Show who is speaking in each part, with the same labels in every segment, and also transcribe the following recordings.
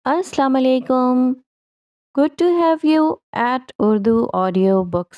Speaker 1: Assalamu alaikum. Good to have you at Urdu Audio Books.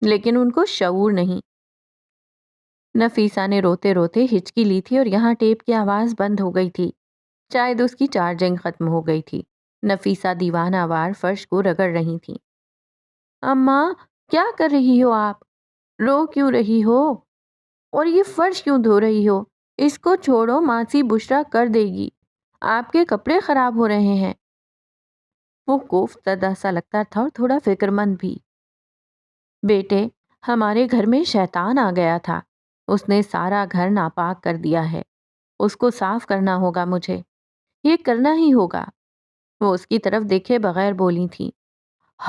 Speaker 1: لیکن ان کو شعور نہیں۔ نفیسہ نے روتے روتے ہچکی لی تھی اور یہاں ٹیپ کی آواز بند ہو گئی تھی۔ شاید اس کی چارجنگ ختم ہو گئی تھی۔ نفیسہ دیوانہ وار فرش کو رگڑ رہی تھی۔ اماں، کیا کر رہی ہو آپ؟ رو کیوں رہی ہو؟ اور یہ فرش کیوں دھو رہی ہو؟ اس کو چھوڑو، ماسی بشرا کر دے گی۔ آپ کے کپڑے خراب ہو رہے ہیں۔ وہ کوفت زدہ سا لگتا تھا اور تھوڑا فکر مند بھی۔ بیٹے، ہمارے گھر میں شیطان آ گیا تھا۔ اس نے سارا گھر ناپاک کر دیا ہے۔ اس کو صاف کرنا ہوگا مجھے۔ یہ کرنا ہی ہوگا۔ وہ اس کی طرف دیکھے بغیر بولی تھی۔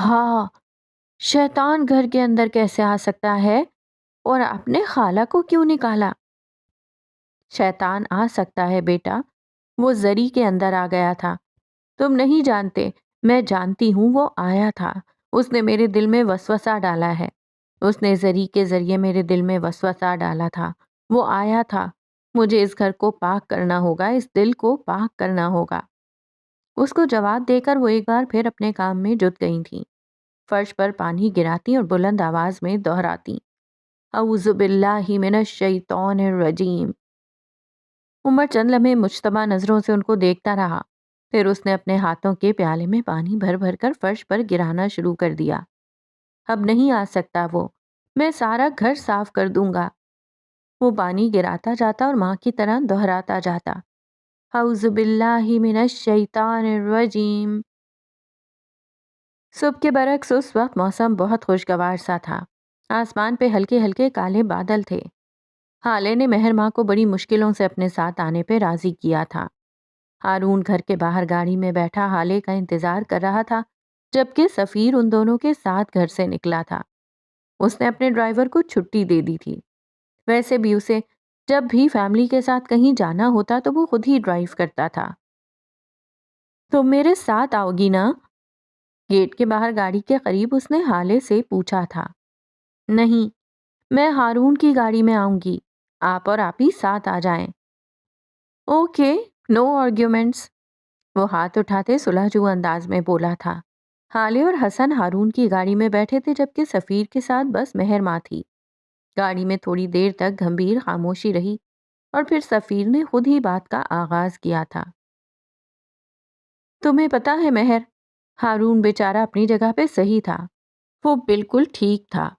Speaker 1: ہاں، شیطان گھر کے اندر کیسے آ سکتا ہے؟ اور آپ نے خالہ کو کیوں نکالا؟ شیطان آ سکتا ہے بیٹا، وہ زری کے اندر آ گیا تھا۔ تم نہیں جانتے، میں جانتی ہوں، وہ آیا تھا۔ اس نے میرے دل میں وسوسہ ڈالا ہے۔ اس نے زری کے ذریعے میرے دل میں وسوسہ ڈالا تھا۔ وہ آیا تھا۔ مجھے اس گھر کو پاک کرنا ہوگا، اس دل کو پاک کرنا ہوگا۔ اس کو جواب دے کر وہ ایک بار پھر اپنے کام میں جٹ گئی تھیں۔ فرش پر پانی گراتی اور بلند آواز میں دہراتی، اعوذ باللہ من الشیطان الرجیم۔ عمر چند لمحے مشتبہ نظروں سے ان کو دیکھتا رہا، پھر اس نے اپنے ہاتھوں کے پیالے میں پانی بھر بھر کر فرش پر گرانا شروع کر دیا۔ اب نہیں آ سکتا وہ، میں سارا گھر صاف کر دوں گا۔ وہ پانی گراتا جاتا اور ماں کی طرح دہراتا جاتا، اعوذ باللہ من الشیطان الرجیم۔ صبح کے برعکس اس وقت موسم بہت خوشگوار سا تھا۔ آسمان پہ ہلکے ہلکے کالے بادل تھے۔ حالے نے مہر ماں کو بڑی مشکلوں سے اپنے ساتھ آنے پہ راضی کیا تھا۔ ہارون گھر کے باہر گاڑی میں بیٹھا حالے کا انتظار کر رہا تھا، جبکہ سفیر ان دونوں کے ساتھ گھر سے نکلا تھا۔ اس نے اپنے ڈرائیور کو چھٹی دے دی تھی۔ ویسے بھی اسے جب بھی فیملی کے ساتھ کہیں جانا ہوتا تو وہ خود ہی ڈرائیو کرتا تھا۔ تم میرے ساتھ آؤ گی نا؟ گیٹ کے باہر گاڑی کے قریب اس نے حالے سے پوچھا تھا۔ نہیں، میں ہارون کی گاڑی میں آؤں گی، آپ اور آپ ہی ساتھ آ جائیں۔ اوکے، نو آرگیومنٹس، وہ ہاتھ اٹھاتے صلح جو انداز میں بولا تھا۔ حالے اور حسن ہارون کی گاڑی میں بیٹھے تھے، جبکہ سفیر کے ساتھ بس مہر ماں تھی۔ گاڑی میں تھوڑی دیر تک گھمبیر خاموشی رہی اور پھر سفیر نے خود ہی بات کا آغاز کیا تھا۔ تمہیں پتا ہے مہر، ہارون بیچارہ اپنی جگہ پہ صحیح تھا۔ وہ بالکل ٹھیک تھا۔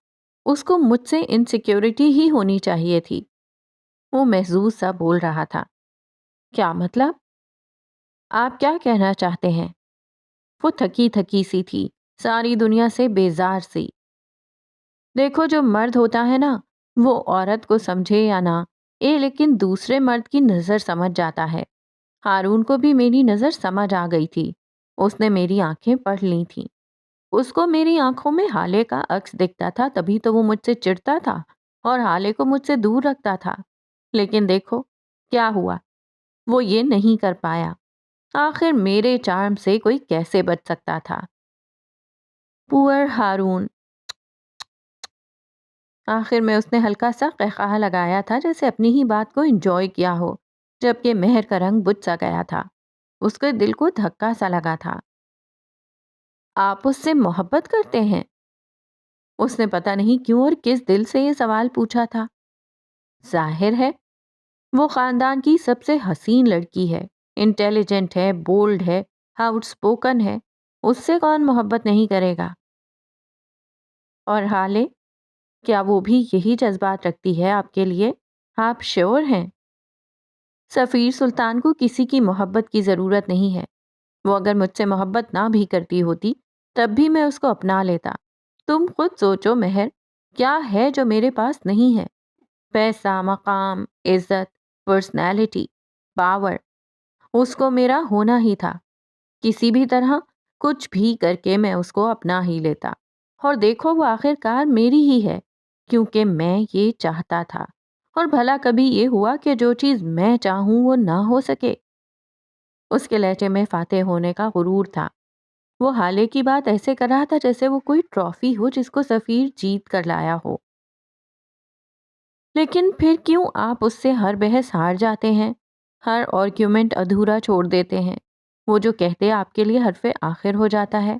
Speaker 1: اس کو مجھ سے انسیکیورٹی ہی ہونی چاہیے تھی۔ وہ محظوظ سا بول رہا تھا۔ کیا مطلب؟ آپ کیا کہنا چاہتے ہیں؟ وہ تھکی تھکی سی تھی، ساری دنیا سے بیزار سی۔ دیکھو، جو مرد ہوتا ہے نا، وہ عورت کو سمجھے یا نہ، لیکن دوسرے مرد کی نظر سمجھ جاتا ہے۔ ہارون کو بھی میری نظر سمجھ آ گئی تھی۔ اس نے میری آنکھیں پڑھ لی تھیں۔ اس کو میری آنکھوں میں حالے کا عکس دکھتا تھا، تبھی تو وہ مجھ سے چڑھتا تھا اور حالے کو مجھ سے دور رکھتا تھا۔ لیکن دیکھو کیا ہوا، وہ یہ نہیں کر پایا۔ آخر میرے چارم سے کوئی کیسے بچ سکتا تھا؟ پور ہارون۔ آخر میں اس نے ہلکا سا قہقہہ لگایا تھا، جیسے اپنی ہی بات کو انجوائے کیا ہو، جبکہ مہر کا رنگ بجھ سا گیا تھا۔ اس کے دل کو دھکا سا لگا تھا۔ آپ اس سے محبت کرتے ہیں؟ اس نے پتہ نہیں کیوں اور کس دل سے یہ سوال پوچھا تھا۔ ظاہر ہے، وہ خاندان کی سب سے حسین لڑکی ہے، انٹیلیجنٹ ہے، بولڈ ہے، آؤٹ سپوکن ہے۔ اس سے کون محبت نہیں کرے گا؟ اور حالے، کیا وہ بھی یہی جذبات رکھتی ہے آپ کے لیے؟ آپ شیور ہیں؟ سفیر سلطان کو کسی کی محبت کی ضرورت نہیں ہے۔ وہ اگر مجھ سے محبت نہ بھی کرتی ہوتی تب بھی میں اس کو اپنا لیتا۔ تم خود سوچو مہر، کیا ہے جو میرے پاس نہیں ہے؟ پیسہ، مقام، عزت، پرسنالٹی، پاور۔ اس کو میرا ہونا ہی تھا۔ کسی بھی طرح کچھ بھی کر کے میں اس کو اپنا ہی لیتا۔ اور دیکھو، وہ آخر کار میری ہی ہے، کیونکہ میں یہ چاہتا تھا۔ اور بھلا کبھی یہ ہوا کہ جو چیز میں چاہوں وہ نہ ہو سکے؟ اس کے لہجے میں فاتح ہونے کا غرور تھا۔ وہ حالے کی بات ایسے کر رہا تھا جیسے وہ کوئی ٹرافی ہو جس کو سفیر جیت کر لایا ہو۔ لیکن پھر کیوں آپ اس سے ہر بحث ہار جاتے ہیں، ہر آرگیومنٹ ادھورا چھوڑ دیتے ہیں؟ وہ جو کہتے آپ کے لیے حرف آخر ہو جاتا ہے۔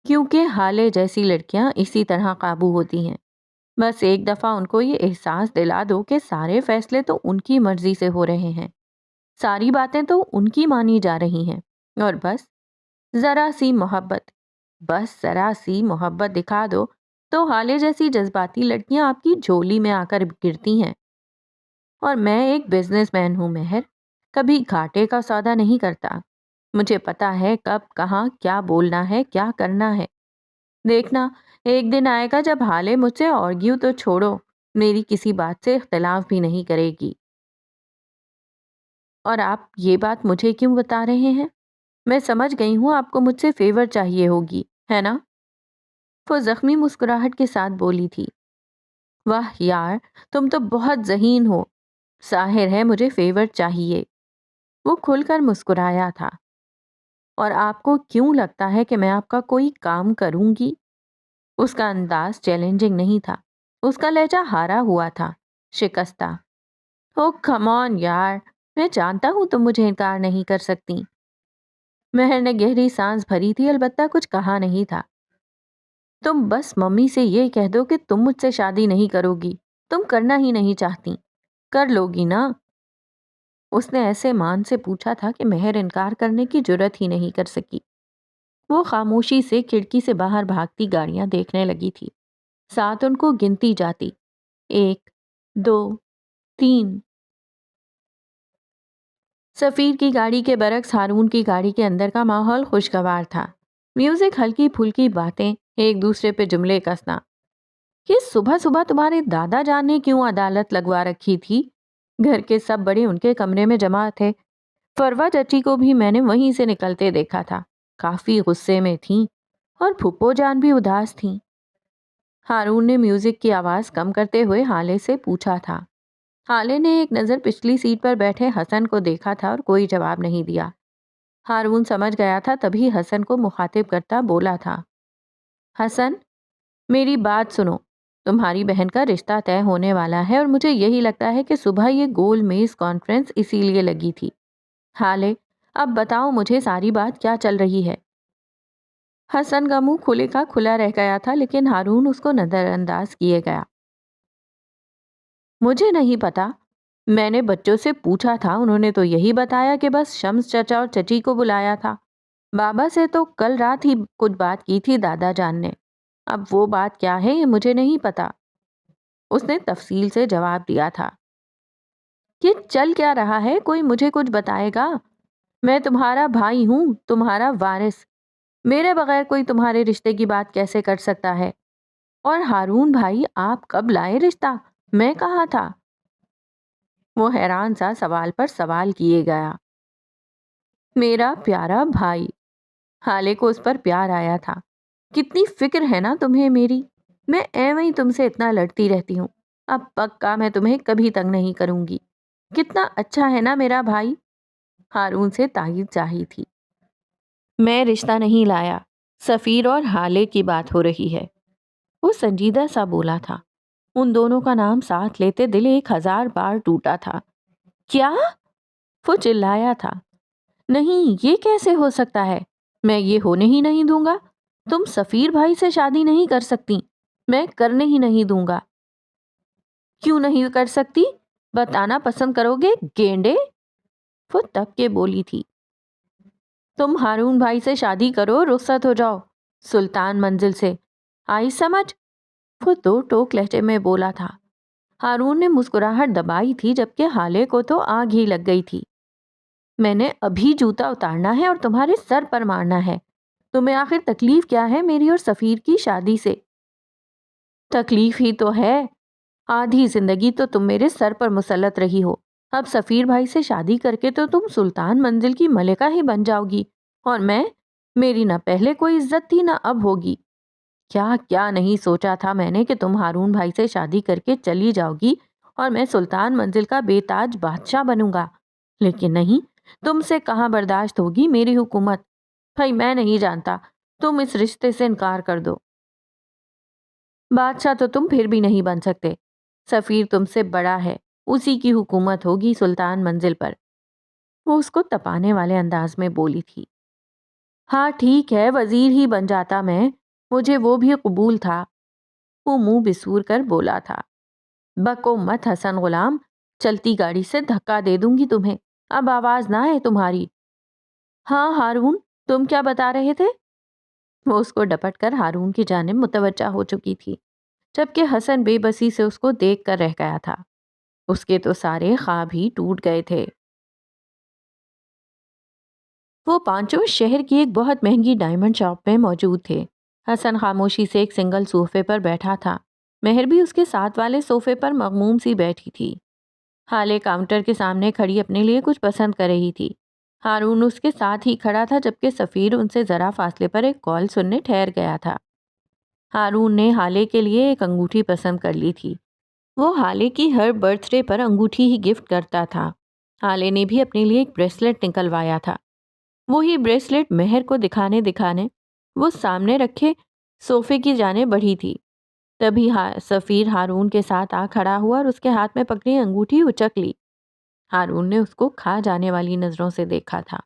Speaker 1: کیونکہ حالے جیسی لڑکیاں اسی طرح قابو ہوتی ہیں۔ بس ایک دفعہ ان کو یہ احساس دلا دو کہ سارے فیصلے تو ان کی مرضی سے ہو رہے ہیں، ساری باتیں تو ان کی مانی جا رہی ہیں، اور ذرا سی محبت بس ذرا سی محبت دکھا دو تو حالے جیسی جذباتی لڑکیاں آپ کی جھولی میں آ کر گرتی ہیں۔ اور میں ایک بزنس مین ہوں مہر، کبھی گھاٹے کا سودا نہیں کرتا۔ مجھے پتا ہے کب کہاں کیا بولنا ہے، کیا کرنا ہے۔ دیکھنا ایک دن آئے گا جب حالے مجھ سے آرگیو تو چھوڑو، میری کسی بات سے اختلاف بھی نہیں کرے گی۔ اور آپ یہ بات مجھے کیوں بتا رہے ہیں؟ میں سمجھ گئی ہوں آپ کو مجھ سے فیور چاہیے ہوگی، ہے نا؟ وہ زخمی مسکراہٹ کے ساتھ بولی تھی۔ واہ یار، تم تو بہت ذہین ہو، ظاہر ہے مجھے فیور چاہیے۔ وہ کھل کر مسکرایا تھا۔ اور آپ کو کیوں لگتا ہے کہ میں آپ کا کوئی کام کروں گی؟ اس کا انداز چیلنجنگ نہیں تھا، اس کا لہجہ ہارا ہوا تھا، شکستہ۔ او کم آن یار، میں جانتا ہوں تم مجھے انکار نہیں کر سکتی۔ مہر نے گہری سانس بھری تھی، البتہ کچھ کہا نہیں تھا۔ تم بس ممی سے یہ کہہ دو کہ تم مجھ سے شادی نہیں کرو گی، تم کرنا ہی نہیں چاہتی، کر لو گی نا؟ اس نے ایسے مان سے پوچھا تھا کہ مہر انکار کرنے کی جرت ہی نہیں کر سکی۔ وہ خاموشی سے کھڑکی سے باہر بھاگتی گاڑیاں دیکھنے لگی تھی، ساتھ ان کو گنتی جاتی، 1 2 3۔ سفیر کی گاڑی کے برعکس ہارون کی گاڑی کے اندر کا ماحول خوشگوار تھا۔ میوزک، ہلکی پھلکی باتیں، ایک دوسرے پہ جملے کسنا۔ یہ صبح صبح تمہارے دادا جان نے کیوں عدالت لگوا رکھی تھی؟ گھر کے سب بڑے ان کے کمرے میں جمع تھے۔ فروا چچی کو بھی میں نے وہیں سے نکلتے دیکھا تھا، کافی غصے میں تھیں، اور پھپھو جان بھی اداس تھیں۔ ہارون نے میوزک کی آواز کم کرتے ہوئے حالے سے پوچھا تھا۔ حالے نے ایک نظر پچھلی سیٹ پر بیٹھے حسن کو دیکھا تھا اور کوئی جواب نہیں دیا۔ ہارون سمجھ گیا تھا، تبھی حسن کو مخاطب کرتا بولا تھا، حسن میری بات سنو، تمہاری بہن کا رشتہ طے ہونے والا ہے، اور مجھے یہی لگتا ہے کہ صبح یہ گول میز کانفرنس اسی لیے لگی تھی۔ حالے اب بتاؤ مجھے ساری بات کیا چل رہی ہے؟ حسن کا منہ کھلے کا کھلا رہ گیا تھا، لیکن ہارون اس کو نظر انداز کیے گیا۔ مجھے نہیں پتا، میں نے بچوں سے پوچھا تھا، انہوں نے تو یہی بتایا کہ بس شمس چچا اور چچی کو بلایا تھا۔ بابا سے تو کل رات ہی کچھ بات کی تھی دادا جان نے، اب وہ بات کیا ہے یہ مجھے نہیں پتا۔ اس نے تفصیل سے جواب دیا تھا۔ یہ چل کیا رہا ہے؟ کوئی مجھے کچھ بتائے گا؟ میں تمہارا بھائی ہوں، تمہارا وارث، میرے بغیر کوئی تمہارے رشتے کی بات کیسے کر سکتا ہے؟ اور ہارون بھائی، آپ کب لائے رشتہ؟ میں کہا تھا؟ وہ حیران سا سوال پر سوال کیے گیا۔ میرا پیارا بھائی، حالے کو اس پر پیار آیا تھا۔ کتنی فکر ہے نا تمہیں میری، میں ایویں ہی تم سے اتنا لڑتی رہتی ہوں، اب پکا میں تمہیں کبھی تنگ نہیں کروں گی۔ کتنا اچھا ہے نا میرا بھائی؟ ہارون سے تائید چاہی تھی۔ میں رشتہ نہیں لایا، سفیر اور حالے کی بات ہو رہی ہے، وہ سنجیدہ سا بولا تھا۔ ان دونوں کا نام ساتھ لیتے دل 1000 بار ٹوٹا تھا۔ کیا؟ وہ چلایا تھا۔ نہیں، یہ کیسے ہو سکتا ہے؟ میں یہ ہونے ہی نہیں دوں گا۔ تم سفیر بھائی سے شادی نہیں کر سکتی، میں کرنے ہی نہیں دوں گا۔ کیوں نہیں کر سکتی؟ بتانا پسند کرو گے گینڈے؟ وہ تب کے بولی تھی۔ تم ہارون بھائی سے شادی کرو، رخصت ہو جاؤ سلطان منزل سے، آئی سمجھ؟ وہ 2 ٹوک لہجے میں بولا تھا۔ ہارون نے مسکراہٹ دبائی تھی، جبکہ حالے کو تو آگ ہی لگ گئی تھی۔ میں نے ابھی جوتا اتارنا ہے اور تمہارے سر پر مارنا ہے۔ تمہیں آخر تکلیف کیا ہے میری اور سفیر کی شادی سے؟ تکلیف ہی تو ہے، آدھی زندگی تو تم میرے سر پر مسلط رہی ہو، اب سفیر بھائی سے شادی کر کے تو تم سلطان منزل کی ملکہ ہی بن جاؤ گی، اور میری نہ پہلے کوئی عزت تھی نہ اب ہوگی۔ کیا کیا نہیں سوچا تھا میں نے کہ تم ہارون بھائی سے شادی کر کے چلی جاؤ گی اور میں سلطان منزل کا بے تاج بادشاہ بنوں گا، لیکن نہیں، تم سے کہاں برداشت ہوگی میری حکومت۔ بھائی میں نہیں جانتا، تم اس رشتے سے انکار کر دو۔ بادشاہ تو تم پھر بھی نہیں بن سکتے، سفیر تم سے بڑا ہے، اسی کی حکومت ہوگی سلطان منزل پر۔ وہ اس کو تپانے والے انداز میں بولی تھی۔ ہاں ٹھیک ہے، وزیر ہی بن جاتا میں، مجھے وہ بھی قبول تھا۔ وہ منہ بسور کر بولا تھا۔ بکو مت حسن غلام، چلتی گاڑی سے دھکا دے دوں گی تمہیں، اب آواز نہ ہے تمہاری۔ ہاں ہارون، تم کیا بتا رہے تھے؟ وہ اس کو ڈپٹ کر ہارون کی جانب متوجہ ہو چکی تھی، جبکہ حسن بے بسی سے اس کو دیکھ کر رہ گیا تھا۔ اس کے تو سارے خواب ہی ٹوٹ گئے تھے۔ وہ پانچوں شہر کی ایک بہت مہنگی ڈائمنڈ شاپ میں موجود تھے۔ حسن خاموشی سے ایک سنگل صوفے پر بیٹھا تھا، مہر بھی اس کے ساتھ والے صوفے پر مغموم سی بیٹھی تھی۔ حالے کاؤنٹر کے سامنے کھڑی اپنے لیے کچھ پسند کر رہی تھی۔ ہارون اس کے ساتھ ہی کھڑا تھا، جبکہ سفیر ان سے ذرا فاصلے پر ایک کال سننے ٹھہر گیا تھا۔ ہارون نے حالے کے لیے ایک انگوٹھی پسند کر لی تھی۔ وہ حالے کی ہر برتھ ڈے پر انگوٹھی ہی گفٹ کرتا تھا۔ حالے نے بھی اپنے لیے ایک بریسلٹ نکلوایا تھا۔ وہی بریسلٹ مہر کو دکھانے وہ سامنے رکھے صوفے کی جانب بڑھی تھی۔ تبھی سفیر ہارون کے ساتھ آ کھڑا ہوا اور اس کے ہاتھ میں پکڑی انگوٹھی اچک لی۔ ہارون نے اس کو کھا جانے والی نظروں سے دیکھا تھا۔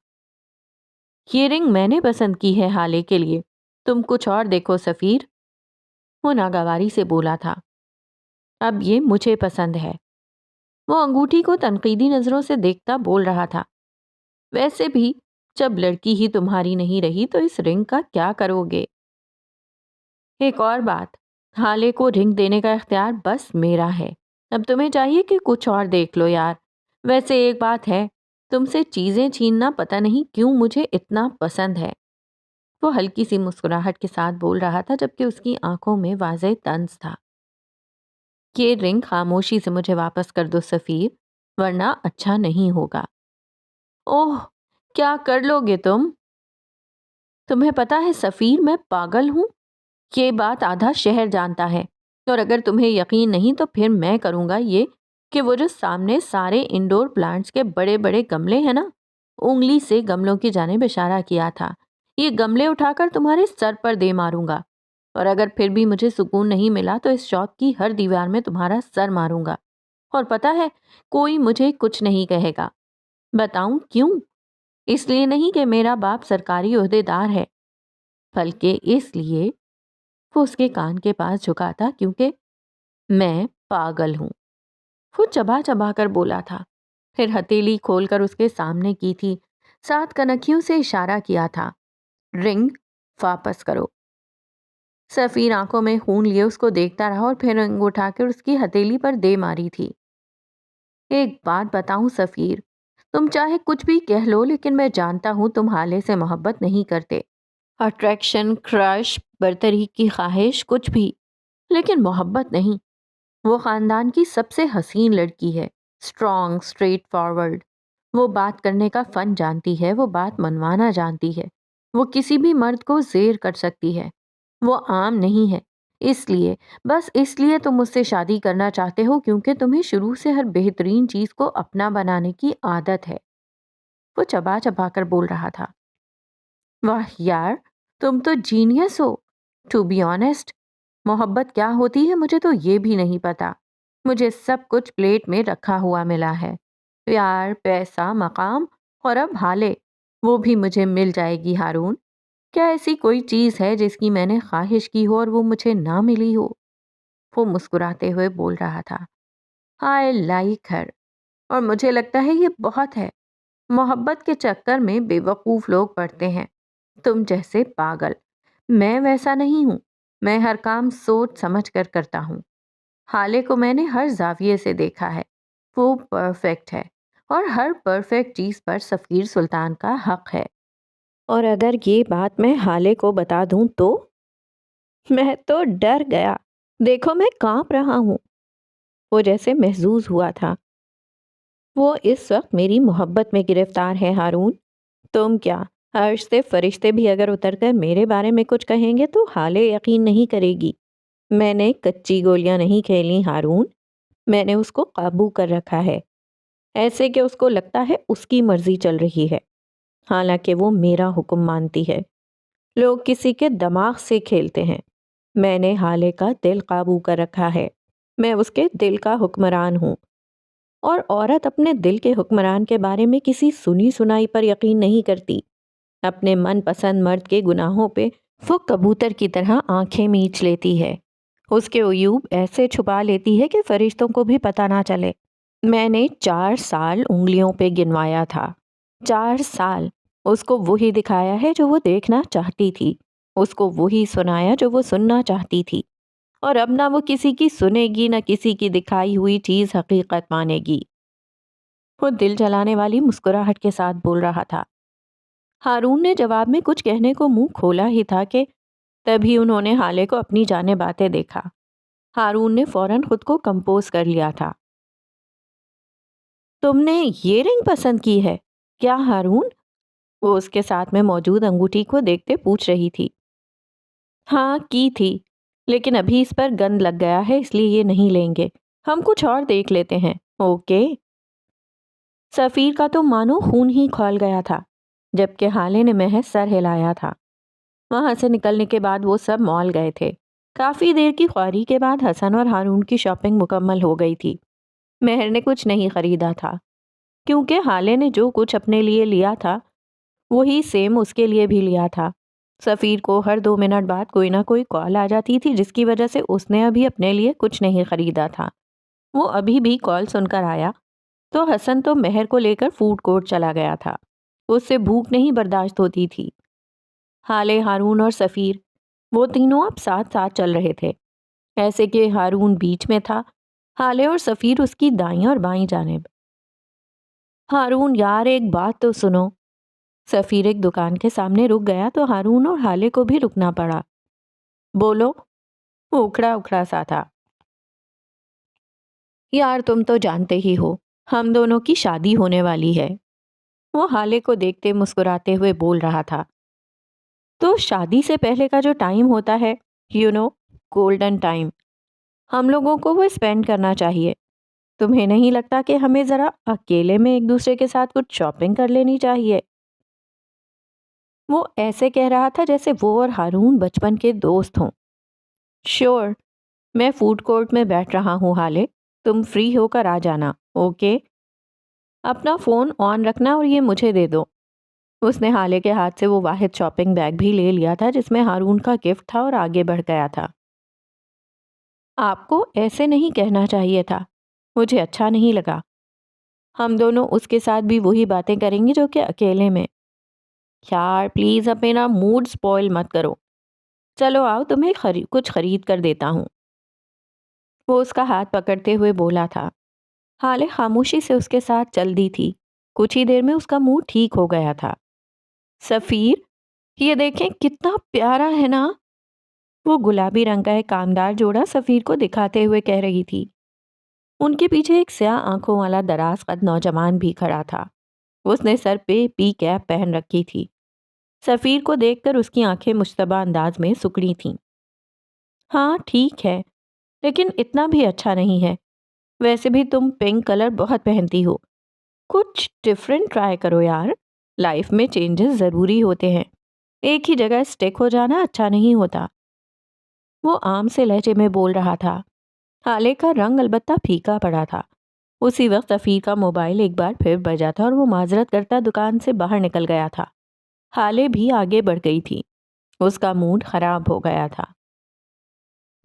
Speaker 1: یہ رنگ میں نے پسند کی ہے حالے کے لیے، تم کچھ اور دیکھو سفیر، وہ ناگواری سے بولا تھا۔ اب یہ مجھے پسند ہے۔ وہ انگوٹھی کو تنقیدی نظروں سے دیکھتا بول رہا تھا۔ ویسے بھی جب لڑکی ہی تمہاری نہیں رہی تو اس رنگ کا کیا کرو گے؟ ایک اور بات، حالے کو رنگ دینے کا اختیار بس میرا ہے۔ اب تمہیں چاہیے کہ کچھ اور دیکھ لو یار۔ ویسے ایک بات ہے، تم سے چیزیں چھیننا پتہ نہیں کیوں مجھے اتنا پسند ہے۔ وہ ہلکی سی مسکراہٹ کے ساتھ بول رہا تھا، جبکہ اس کی آنکھوں میں واضح طنز تھا۔ یہ رنگ خاموشی سے مجھے واپس کر دو سفیر، ورنہ اچھا نہیں ہوگا۔ اوہ، کیا کر لو گے تم؟ تمہیں پتا ہے سفیر، میں پاگل ہوں، یہ بات آدھا شہر جانتا ہے، اور اگر تمہیں یقین نہیں تو پھر میں کروں گا یہ کہ وہ جو سامنے سارے انڈور پلانٹس کے بڑے بڑے گملے ہیں نا، انگلی سے گملوں کی جانب اشارہ کیا تھا، یہ گملے اٹھا کر تمہارے سر پر دے ماروں گا، اور اگر پھر بھی مجھے سکون نہیں ملا تو اس شاپ کی ہر دیوار میں تمہارا سر ماروں گا، اور پتا ہے کوئی مجھے کچھ نہیں کہے گا۔ بتاؤں کیوں؟ اس لیے نہیں کہ میرا باپ سرکاری عہدے دار ہے، بلکہ اس لیے، وہ اس کے کان کے پاس جھکا تھا، کیونکہ میں پاگل ہوں۔ وہ چبا چبا کر بولا تھا، پھر ہتھیلی کھول کر اس کے سامنے کی تھی، ساتھ کنکھیوں سے اشارہ کیا تھا، رنگ واپس کرو۔ سفیر آنکھوں میں خون لیے اس کو دیکھتا رہا اور پھر رنگ اٹھا کر اس کی ہتھیلی پر دے ماری تھی۔ ایک بات بتاؤں سفیر، تم چاہے کچھ بھی کہہ لو، لیکن میں جانتا ہوں تم حالے سے محبت نہیں کرتے۔ اٹریکشن، کرش، برتری کی خواہش، کچھ بھی، لیکن محبت نہیں۔ وہ خاندان کی سب سے حسین لڑکی ہے، اسٹرانگ، اسٹریٹ فارورڈ۔ وہ بات کرنے کا فن جانتی ہے، وہ بات منوانا جانتی ہے، وہ کسی بھی مرد کو زیر کر سکتی ہے، وہ عام نہیں ہے۔ اس لیے، بس اس لیے تم مجھ سے شادی کرنا چاہتے ہو کیونکہ تمہیں شروع سے ہر بہترین چیز کو اپنا بنانے کی عادت ہے۔ وہ چبا چبا کر بول رہا تھا۔ واہ یار، تم تو جینیس ہو۔ ٹو بی آنیسٹ، محبت کیا ہوتی ہے مجھے تو یہ بھی نہیں پتا۔ مجھے سب کچھ پلیٹ میں رکھا ہوا ملا ہے، پیار، پیسہ، مقام، اور اب حالے، وہ بھی مجھے مل جائے گی۔ ہارون، کیا ایسی کوئی چیز ہے جس کی میں نے خواہش کی ہو اور وہ مجھے نہ ملی ہو؟ وہ مسکراتے ہوئے بول رہا تھا۔ آئی لائک ہر، اور مجھے لگتا ہے یہ بہت ہے۔ محبت کے چکر میں بے وقوف لوگ پڑتے ہیں، تم جیسے پاگل۔ میں ویسا نہیں ہوں، میں ہر کام سوچ سمجھ کر کرتا ہوں۔ حالے کو میں نے ہر زاویے سے دیکھا ہے، وہ پرفیکٹ ہے، اور ہر پرفیکٹ چیز پر سفیر سلطان کا حق ہے۔ اور اگر یہ بات میں حالے کو بتا دوں تو؟ میں تو ڈر گیا، دیکھو میں کانپ رہا ہوں۔ وہ جیسے محظوظ ہوا تھا۔ وہ اس وقت میری محبت میں گرفتار ہے ہارون۔ تم کیا، عرش سے فرشتے بھی اگر اتر کر میرے بارے میں کچھ کہیں گے تو حالے یقین نہیں کرے گی۔ میں نے کچی گولیاں نہیں کھیلی ہارون، میں نے اس کو قابو کر رکھا ہے، ایسے کہ اس کو لگتا ہے اس کی مرضی چل رہی ہے، حالانکہ وہ میرا حکم مانتی ہے۔ لوگ کسی کے دماغ سے کھیلتے ہیں، میں نے حالے کا دل قابو کر رکھا ہے، میں اس کے دل کا حکمران ہوں۔ اور عورت اپنے دل کے حکمران کے بارے میں کسی سنی سنائی پر یقین نہیں کرتی، اپنے من پسند مرد کے گناہوں پہ وہ کبوتر کی طرح آنکھیں میچ لیتی ہے، اس کے عیوب ایسے چھپا لیتی ہے کہ فرشتوں کو بھی پتہ نہ چلے۔ میں نے 4 سال انگلیوں پہ گنوایا تھا، 4 سال اس کو وہی دکھایا ہے جو وہ دیکھنا چاہتی تھی، اس کو وہی سنایا جو وہ سننا چاہتی تھی، اور اب نہ وہ کسی کی سنے گی نہ کسی کی دکھائی ہوئی چیز حقیقت مانے گی۔ وہ دل جلانے والی مسکراہٹ کے ساتھ بول رہا تھا۔ ہارون نے جواب میں کچھ کہنے کو منہ کھولا ہی تھا کہ تبھی انہوں نے حالے کو اپنی جانب آتے دیکھا۔ ہارون نے فوراً خود کو کمپوز کر لیا تھا۔ تم نے یہ رنگ پسند کی ہے کیا ہارون؟ وہ اس کے ساتھ میں موجود انگوٹھی کو دیکھتے پوچھ رہی تھی۔ ہاں کی تھی، لیکن ابھی اس پر گند لگ گیا ہے اس لیے یہ نہیں لیں گے، ہم کچھ اور دیکھ لیتے ہیں۔ اوکے۔ سفیر کا تو مانو خون ہی کھول گیا تھا، جبکہ حالے نے محض سر ہلایا تھا۔ وہاں سے نکلنے کے بعد وہ سب مال گئے تھے۔ کافی دیر کی خواری کے بعد حسن اور ہارون کی شاپنگ مکمل ہو گئی تھی۔ مہر نے کچھ نہیں خریدا تھا، کیونکہ حالے نے جو کچھ اپنے لیے لیا تھا وہی سیم اس کے لیے بھی لیا تھا۔ سفیر کو ہر 2 منٹ بعد کوئی نہ کوئی کال آ جاتی تھی، جس کی وجہ سے اس نے ابھی اپنے لیے کچھ نہیں خریدا تھا۔ وہ ابھی بھی کال سن کر آیا تو حسن تو مہر کو لے کر فوڈ کورٹ چلا گیا تھا، اس سے بھوک نہیں برداشت ہوتی تھی۔ حالے، ہارون اور سفیر وہ تینوں اب ساتھ ساتھ چل رہے تھے، ایسے کہ ہارون بیچ میں تھا، حالے اور سفیر اس کی دائیں اور بائیں جانب۔ ہارون یار ایک بات تو سنو۔ سفیر ایک دکان کے سامنے رک گیا تو ہارون اور حالے کو بھی رکنا پڑا۔ بولو۔ وہ اکھڑا اکھڑا سا تھا۔ یار تم تو جانتے ہی ہو ہم دونوں کی شادی ہونے والی ہے۔ وہ حالے کو دیکھتے مسکراتے ہوئے بول رہا تھا۔ تو شادی سے پہلے کا جو ٹائم ہوتا ہے، گولڈن ٹائم، ہم لوگوں کو وہ اسپینڈ کرنا چاہیے۔ تمہیں نہیں لگتا کہ ہمیں ذرا اکیلے میں ایک دوسرے کے ساتھ کچھ شاپنگ کر لینی چاہیے؟ وہ ایسے کہہ رہا تھا جیسے وہ اور ہارون بچپن کے دوست ہوں۔ شیور، میں فوڈ کورٹ میں بیٹھ رہا ہوں حالے، تم فری ہو کر آ جانا، اوکے؟ اپنا فون آن رکھنا اور یہ مجھے دے دو۔ اس نے حالے کے ہاتھ سے وہ واحد شاپنگ بیگ بھی لے لیا تھا جس میں ہارون کا گفٹ تھا اور آگے بڑھ گیا تھا۔ آپ کو ایسے نہیں کہنا چاہیے تھا، مجھے اچھا نہیں لگا۔ ہم دونوں اس کے ساتھ بھی وہی باتیں کریں گے جو کہ اکیلے میں۔ یار پلیز اب میرا موڈ سپوائل مت کرو۔ چلو آؤ تمہیں کچھ خرید کر دیتا ہوں۔ وہ اس کا ہاتھ پکڑتے ہوئے بولا تھا۔ حالے خاموشی سے اس کے ساتھ چل دی تھی۔ کچھ ہی دیر میں اس کا موڈ ٹھیک ہو گیا تھا۔ سفیر، یہ دیکھیں کتنا پیارا ہے نا؟ وہ گلابی رنگ کا ایک کامدار جوڑا سفیر کو دکھاتے ہوئے کہہ رہی تھی۔ ان کے پیچھے ایک سیاہ آنکھوں والا دراز قد نوجوان بھی کھڑا تھا۔ اس نے سر پہ پی کیپ پہن رکھی تھی۔ سفیر کو دیکھ کر اس کی آنکھیں مشتبہ انداز میں سکڑی تھیں۔ ہاں ٹھیک ہے، لیکن اتنا بھی اچھا نہیں ہے۔ ویسے بھی تم پنک کلر بہت پہنتی ہو۔ کچھ ڈیفرنٹ ٹرائی کرو یار، لائف میں چینجز ضروری ہوتے ہیں، ایک ہی جگہ اسٹک ہو جانا اچھا نہیں ہوتا۔ وہ عام سے لہجے میں بول رہا تھا۔ حالے کا رنگ البتہ پھیکا پڑا تھا۔ اسی وقت سفیر کا موبائل ایک بار پھر بجا تھا اور وہ معذرت کرتا دکان سے باہر نکل گیا تھا۔ حالے بھی آگے بڑھ گئی تھی، اس کا موڈ خراب ہو گیا تھا۔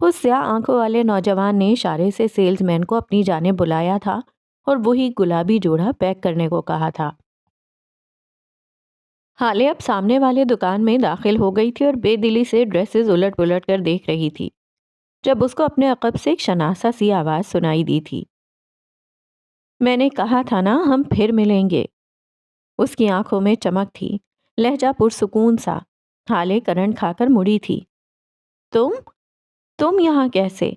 Speaker 1: اس سیاہ آنکھوں والے نوجوان نے اشارے سے سیلز مین کو اپنی جانب بلایا تھا اور وہی گلابی جوڑا پیک کرنے کو کہا تھا۔ حالے اب سامنے والے دکان میں داخل ہو گئی تھی اور بے دلی سے ڈریسز الٹ پلٹ کر دیکھ رہی تھی، جب اس کو اپنے عقب سے ایک شناسا سی آواز سنائی دی تھی۔ میں نے کہا تھا نا ہم پھر ملیں گے۔ اس کی آنکھوں میں چمک تھی، لہجہ پرسکون سا۔ حالے کرنٹ کھا کر مڑی تھی۔ تم یہاں کیسے؟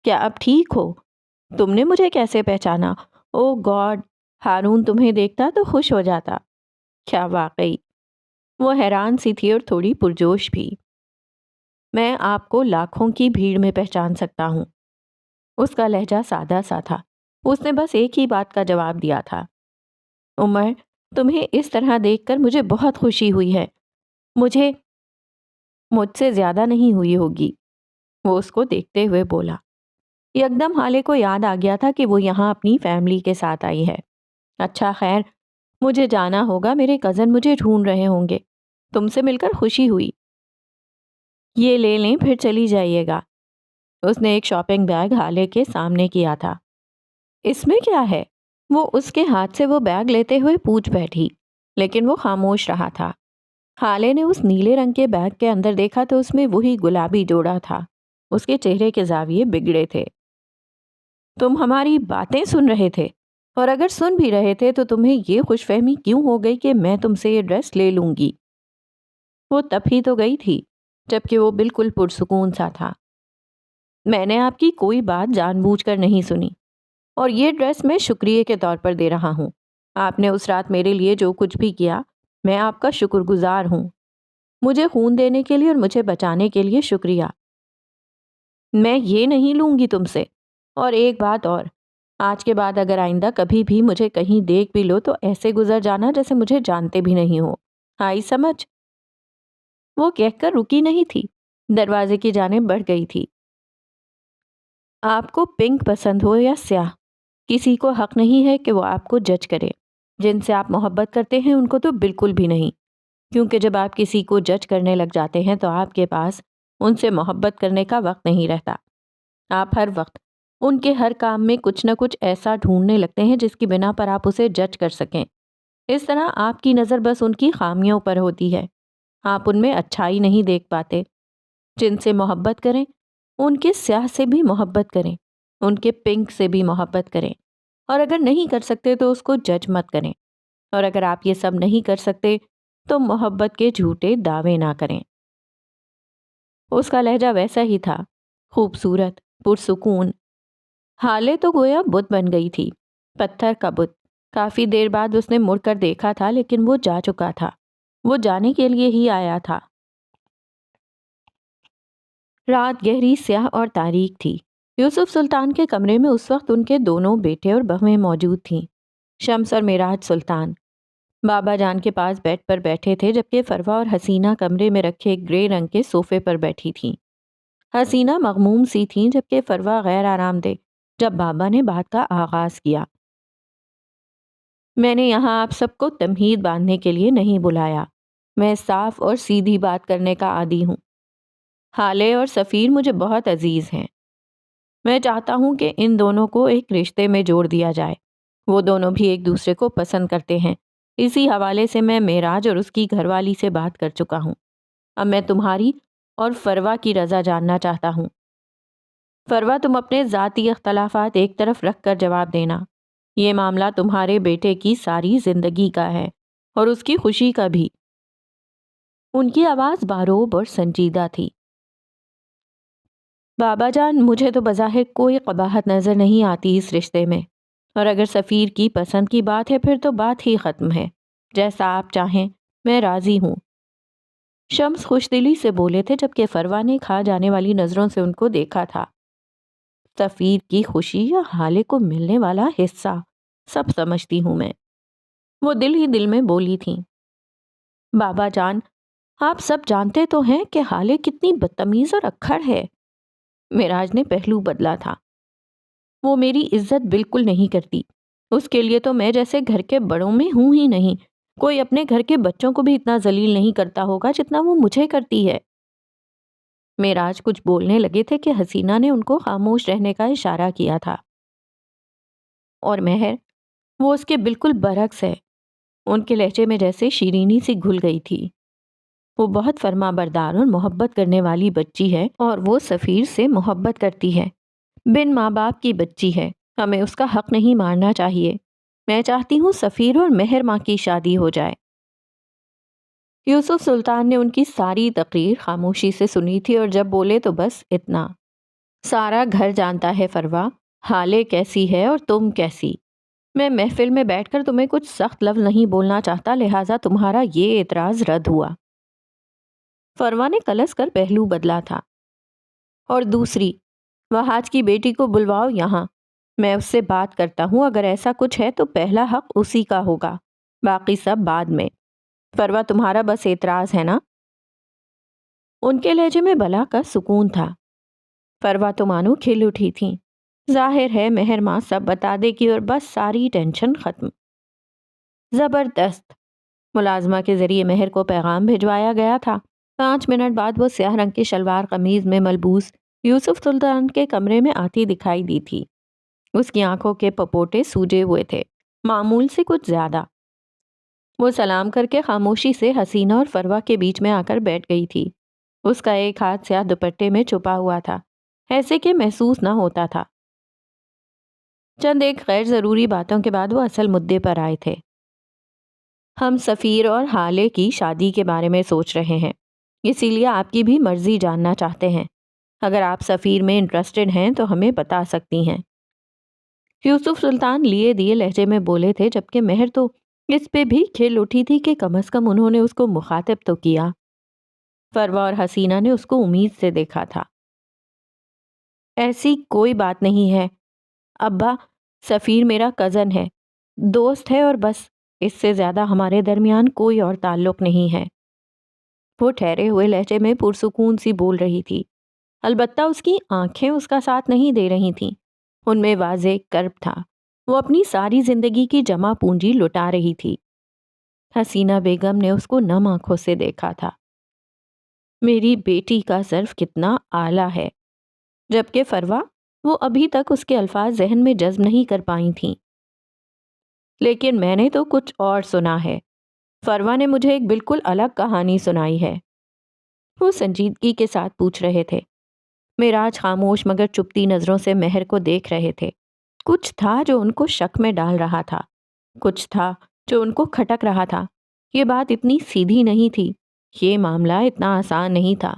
Speaker 1: کیا اب ٹھیک ہو؟ تم نے مجھے کیسے پہچانا؟ او گاڈ، ہارون تمہیں دیکھتا تو خوش ہو جاتا۔ کیا واقعی؟ وہ حیران سی تھی اور تھوڑی پرجوش بھی۔ میں آپ کو لاکھوں کی بھیڑ میں پہچان سکتا ہوں۔ اس کا لہجہ سادہ سا تھا۔ اس نے بس ایک ہی بات کا جواب دیا تھا۔ عمر، تمہیں اس طرح دیکھ کر مجھے بہت خوشی ہوئی ہے۔ مجھ سے زیادہ نہیں ہوئی ہوگی، وہ اس کو دیکھتے ہوئے بولا۔ یکدم حالے کو یاد آ گیا تھا کہ وہ یہاں اپنی فیملی کے ساتھ آئی ہے۔ اچھا خیر، مجھے جانا ہوگا، میرے کزن مجھے ڈھونڈ رہے ہوں گے۔ تم سے مل کر خوشی ہوئی۔ یہ لے لیں پھر چلی جائیے گا۔ اس نے ایک شاپنگ بیگ ہالے کے سامنے کیا تھا۔ اس میں کیا ہے؟ وہ اس کے ہاتھ سے وہ بیگ لیتے ہوئے پوچھ بیٹھی، لیکن وہ خاموش رہا تھا۔ ہالے نے اس نیلے رنگ کے بیگ کے اندر دیکھا تو اس میں وہی گلابی جوڑا تھا۔ اس کے چہرے کے زاویے بگڑے تھے۔ تم ہماری باتیں سن رہے تھے، اور اگر سن بھی رہے تھے تو تمہیں یہ خوش فہمی کیوں ہو گئی کہ میں تم سے یہ ڈریس لے لوں گی؟ وہ تب ہی تو گئی تھی جبکہ وہ بالکل پرسکون سا تھا۔ میں نے آپ کی کوئی بات جان بوجھ کر نہیں سنی، اور یہ ڈریس میں شکریہ کے طور پر دے رہا ہوں۔ آپ نے اس رات میرے لیے جو کچھ بھی کیا، میں آپ کا شکر گزار ہوں۔ مجھے خون دینے کے لیے اور مجھے بچانے کے لیے شکریہ۔ میں یہ نہیں لوں گی تم سے۔ اور ایک بات اور، آج کے بعد اگر آئندہ کبھی بھی مجھے کہیں دیکھ بھی لو تو ایسے گزر جانا جیسے مجھے جانتے بھی نہیں ہو۔ آئی سمجھ؟ وہ کہہ کر رکی نہیں تھی، دروازے کی جانب بڑھ گئی تھی۔ آپ کو پنک پسند ہو یا سیاہ، کسی کو حق نہیں ہے کہ وہ آپ کو جج کرے۔ جن سے آپ محبت کرتے ہیں ان کو تو بالکل بھی نہیں، کیونکہ جب آپ کسی کو جج کرنے لگ جاتے ہیں تو آپ کے پاس ان سے محبت کرنے کا وقت نہیں رہتا۔ آپ ہر وقت ان کے ہر کام میں کچھ نہ کچھ ایسا ڈھونڈنے لگتے ہیں جس کی بنا پر آپ اسے جج کر سکیں۔ اس طرح آپ کی نظر بس ان کی خامیوں پر ہوتی ہے، آپ ان میں اچھائی نہیں دیکھ پاتے۔ جن سے محبت کریں ان کے سیاہ سے بھی محبت کریں، ان کے پنک سے بھی محبت کریں، اور اگر نہیں کر سکتے تو اس کو جج مت کریں، اور اگر آپ یہ سب نہیں کر سکتے تو محبت کے جھوٹے دعوے نہ کریں۔ اس کا لہجہ ویسا ہی تھا، خوبصورت، پرسکون۔ ہالے تو گویا بت بن گئی تھی، پتھر کا بت۔ کافی دیر بعد اس نے مڑ کر دیکھا تھا لیکن وہ جا چکا تھا، وہ جانے کے لیے ہی آیا تھا۔ رات گہری، سیاہ اور تاریک تھی۔ یوسف سلطان کے کمرے میں اس وقت ان کے دونوں بیٹے اور بہویں موجود تھیں، شمس اور معراج سلطان۔ بابا جان کے پاس بیڈ پر بیٹھے تھے جبکہ فروا اور حسینہ کمرے میں رکھے گرے رنگ کے صوفے پر بیٹھی تھیں۔ حسینہ مغموم سی تھیں جبکہ فروا غیر آرام دہ۔ جب بابا نے بات کا آغاز کیا، میں نے یہاں آپ سب کو تمہید باندھنے کے لیے نہیں بلایا، میں صاف اور سیدھی بات کرنے کا عادی ہوں۔ ہالے اور سفیر مجھے بہت عزیز ہیں، میں چاہتا ہوں کہ ان دونوں کو ایک رشتے میں جوڑ دیا جائے۔ وہ دونوں بھی ایک دوسرے کو پسند کرتے ہیں، اسی حوالے سے میں معراج اور اس کی گھر والی سے بات کر چکا ہوں۔ اب میں تمہاری اور فروا کی رضا جاننا چاہتا ہوں۔ فروا، تم اپنے ذاتی اختلافات ایک طرف رکھ کر جواب دینا۔ یہ معاملہ تمہارے بیٹے کی ساری زندگی کا ہے اور اس کی خوشی کا بھی۔ ان کی آواز باروب اور سنجیدہ تھی۔ بابا جان، مجھے تو بظاہر کوئی قباحت نظر نہیں آتی اس رشتے میں، اور اگر سفیر کی پسند کی بات ہے پھر تو بات ہی ختم ہے۔ جیسا آپ چاہیں، میں راضی ہوں۔ شمس خوش دلی سے بولے تھے جبکہ فروا نے کھا جانے والی نظروں سے ان کو دیکھا تھا۔ سفیر کی خوشی یا ہالے کو ملنے والا حصہ، سب سمجھتی ہوں میں، وہ دل ہی دل میں بولی تھیں۔ بابا جان، آپ سب جانتے تو ہیں کہ ہالے کتنی بدتمیز اور اکھڑ ہے۔ معراج نے پہلو بدلا تھا۔ وہ میری عزت بالکل نہیں کرتی، اس کے لیے تو میں جیسے گھر کے بڑوں میں ہوں ہی نہیں۔ کوئی اپنے گھر کے بچوں کو بھی اتنا ذلیل نہیں کرتا ہوگا جتنا وہ مجھے کرتی ہے۔ معراج کچھ بولنے لگے تھے کہ حسینہ نے ان کو خاموش رہنے کا اشارہ کیا تھا۔ اور مہر، وہ اس کے بالکل برعکس ہے۔ ان کے لہجے میں جیسے شیرینی سی گھل گئی تھی۔ وہ بہت فرما بردار اور محبت کرنے والی بچی ہے، اور وہ سفیر سے محبت کرتی ہے۔ بن ماں باپ کی بچی ہے، ہمیں اس کا حق نہیں مارنا چاہیے۔ میں چاہتی ہوں سفیر اور مہر ماں کی شادی ہو جائے۔ یوسف سلطان نے ان کی ساری تقریر خاموشی سے سنی تھی، اور جب بولے تو بس اتنا: سارا گھر جانتا ہے فروا، ہالے کیسی ہے اور تم کیسی۔ میں محفل میں بیٹھ کر تمہیں کچھ سخت لفظ نہیں بولنا چاہتا، لہٰذا تمہارا یہ اعتراض رد ہوا۔ فروا نے کلس کر پہلو بدلا تھا۔ اور دوسری، وہاج کی بیٹی کو بلواؤ یہاں، میں اس سے بات کرتا ہوں۔ اگر ایسا کچھ ہے تو پہلا حق اسی کا ہوگا، باقی سب بعد میں۔ فروا، تمہارا بس اعتراض ہے نا؟ ان کے لہجے میں بلا کا سکون تھا۔ فروا تو مانو کھل اٹھی تھیں۔ ظاہر ہے مہر ماں سب بتا دے گی اور بس ساری ٹینشن ختم۔ زبردست، ملازمہ کے ذریعے مہر کو پیغام بھجوایا گیا تھا۔ 5 منٹ بعد وہ سیاہ رنگ کی شلوار قمیض میں ملبوس یوسف سلطان کے کمرے میں آتی دکھائی دی تھی۔ اس کی آنکھوں کے پپوٹے سوجے ہوئے تھے، معمول سے کچھ زیادہ۔ وہ سلام کر کے خاموشی سے حسینہ اور فروہ کے بیچ میں آ کر بیٹھ گئی تھی۔ اس کا ایک ہاتھ سیاہ دوپٹے میں چھپا ہوا تھا، ایسے کہ محسوس نہ ہوتا تھا۔ چند ایک غیر ضروری باتوں کے بعد وہ اصل مدعے پر آئے تھے۔ ہم سفیر اور حالے کی شادی کے بارے میں سوچ رہے ہیں، اسی لیے آپ کی بھی مرضی جاننا چاہتے ہیں۔ اگر آپ سفیر میں انٹرسٹڈ ہیں تو ہمیں بتا سکتی ہیں۔ یوسف سلطان لیے دیے لہجے میں بولے تھے، جبکہ مہر تو اس پہ بھی کھل اٹھی تھی کہ کم از کم انہوں نے اس کو مخاطب تو کیا۔ فروہ اور حسینہ نے اس کو امید سے دیکھا تھا۔ ایسی کوئی بات نہیں ہے ابا، سفیر میرا کزن ہے، دوست ہے، اور بس، اس سے زیادہ ہمارے درمیان کوئی اور تعلق نہیں ہے۔ وہ ٹھہرے ہوئے لہجے میں پرسکون سی بول رہی تھی، البتہ اس کی آنکھیں اس کا ساتھ نہیں دے رہی تھیں، ان میں واضح کرب تھا۔ وہ اپنی ساری زندگی کی جمع پونجی لٹا رہی تھی۔ حسینہ بیگم نے اس کو نم آنکھوں سے دیکھا تھا۔ میری بیٹی کا ظرف کتنا اعلیٰ ہے، جبکہ فروہ، وہ ابھی تک اس کے الفاظ ذہن میں جذب نہیں کر پائی تھیں۔ لیکن میں نے تو کچھ اور سنا ہے، فروہ نے مجھے ایک بالکل الگ کہانی سنائی ہے۔ وہ سنجیدگی کے ساتھ پوچھ رہے تھے۔ معراج خاموش مگر چپتی نظروں سے مہر کو دیکھ رہے تھے۔ کچھ تھا جو ان کو شک میں ڈال رہا تھا، کچھ تھا جو ان کو کھٹک رہا تھا۔ یہ بات اتنی سیدھی نہیں تھی، یہ معاملہ اتنا آسان نہیں تھا۔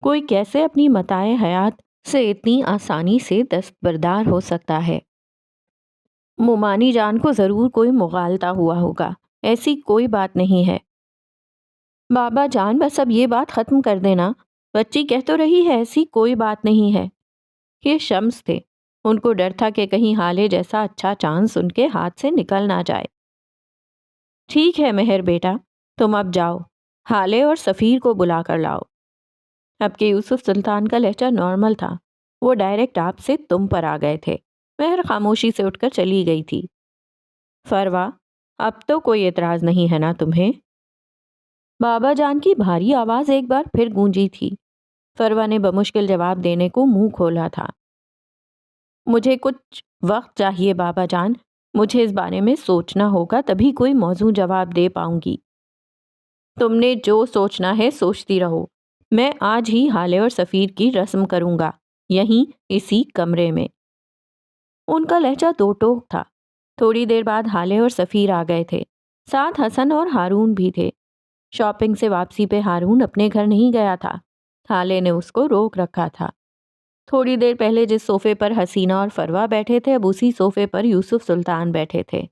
Speaker 1: کوئی کیسے اپنی متاع حیات سے اتنی آسانی سے دستبردار ہو سکتا ہے؟ مومانی جان کو ضرور کوئی مغالطہ ہوا ہوگا، ایسی کوئی بات نہیں ہے۔ بابا جان، بس اب یہ بات ختم کر دینا، بچی کہہ تو رہی ہے ایسی کوئی بات نہیں ہے۔ یہ شمس تھے، ان کو ڈر تھا کہ کہیں حالے جیسا اچھا چانس ان کے ہاتھ سے نکل نہ جائے۔ ٹھیک ہے مہر بیٹا، تم اب جاؤ، حالے اور سفیر کو بلا کر لاؤ۔ اب کہ یوسف سلطان کا لہجہ نارمل تھا، وہ ڈائریکٹ آپ سے تم پر آ گئے تھے۔ مہر خاموشی سے اٹھ کر چلی گئی تھی۔ فروہ، اب تو کوئی اعتراض نہیں ہے نا تمہیں؟ بابا جان کی بھاری آواز ایک بار پھر گونجی تھی۔ فروہ نے بمشکل جواب دینے کو منہ کھولا تھا۔ مجھے کچھ وقت چاہیے بابا جان، مجھے اس بارے میں سوچنا ہوگا، تبھی کوئی موزوں جواب دے پاؤں گی۔ تم نے جو سوچنا ہے سوچتی رہو، میں آج ہی حالے اور سفیر کی رسم کروں گا، یہیں اسی کمرے میں۔ ان کا لہجہ دو ٹوک تھا۔ تھوڑی دیر بعد حالے اور سفیر آ گئے تھے، ساتھ حسن اور ہارون بھی تھے۔ شاپنگ سے واپسی پہ ہارون اپنے گھر نہیں گیا تھا، حالے نے اس کو روک رکھا تھا۔ تھوڑی دیر پہلے جس صوفے پر حسینہ اور فروہ بیٹھے تھے، اب اسی صوفے پر یوسف سلطان بیٹھے تھے۔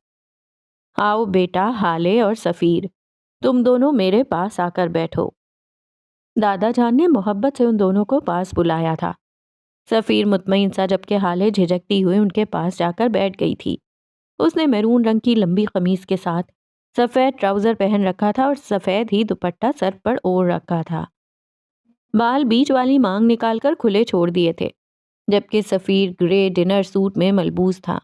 Speaker 1: آؤ بیٹا حالے اور سفیر، تم دونوں میرے پاس آ کر بیٹھو۔ دادا جان نے محبت سے ان دونوں کو پاس بلایا تھا۔ سفیر مطمئن سا، جبکہ حالے جھجکتی ہوئے ان کے پاس جا کر بیٹھ گئی تھی۔ اس نے میرون رنگ کی لمبی قمیض کے ساتھ سفید ٹراؤزر پہن رکھا تھا اور سفید ہی دوپٹہ سر پر اوڑھ رکھا تھا۔ بال بیچ والی مانگ نکال کر کھلے چھوڑ دیے تھے، جبکہ سفیر گرے ڈنر سوٹ میں ملبوس تھا۔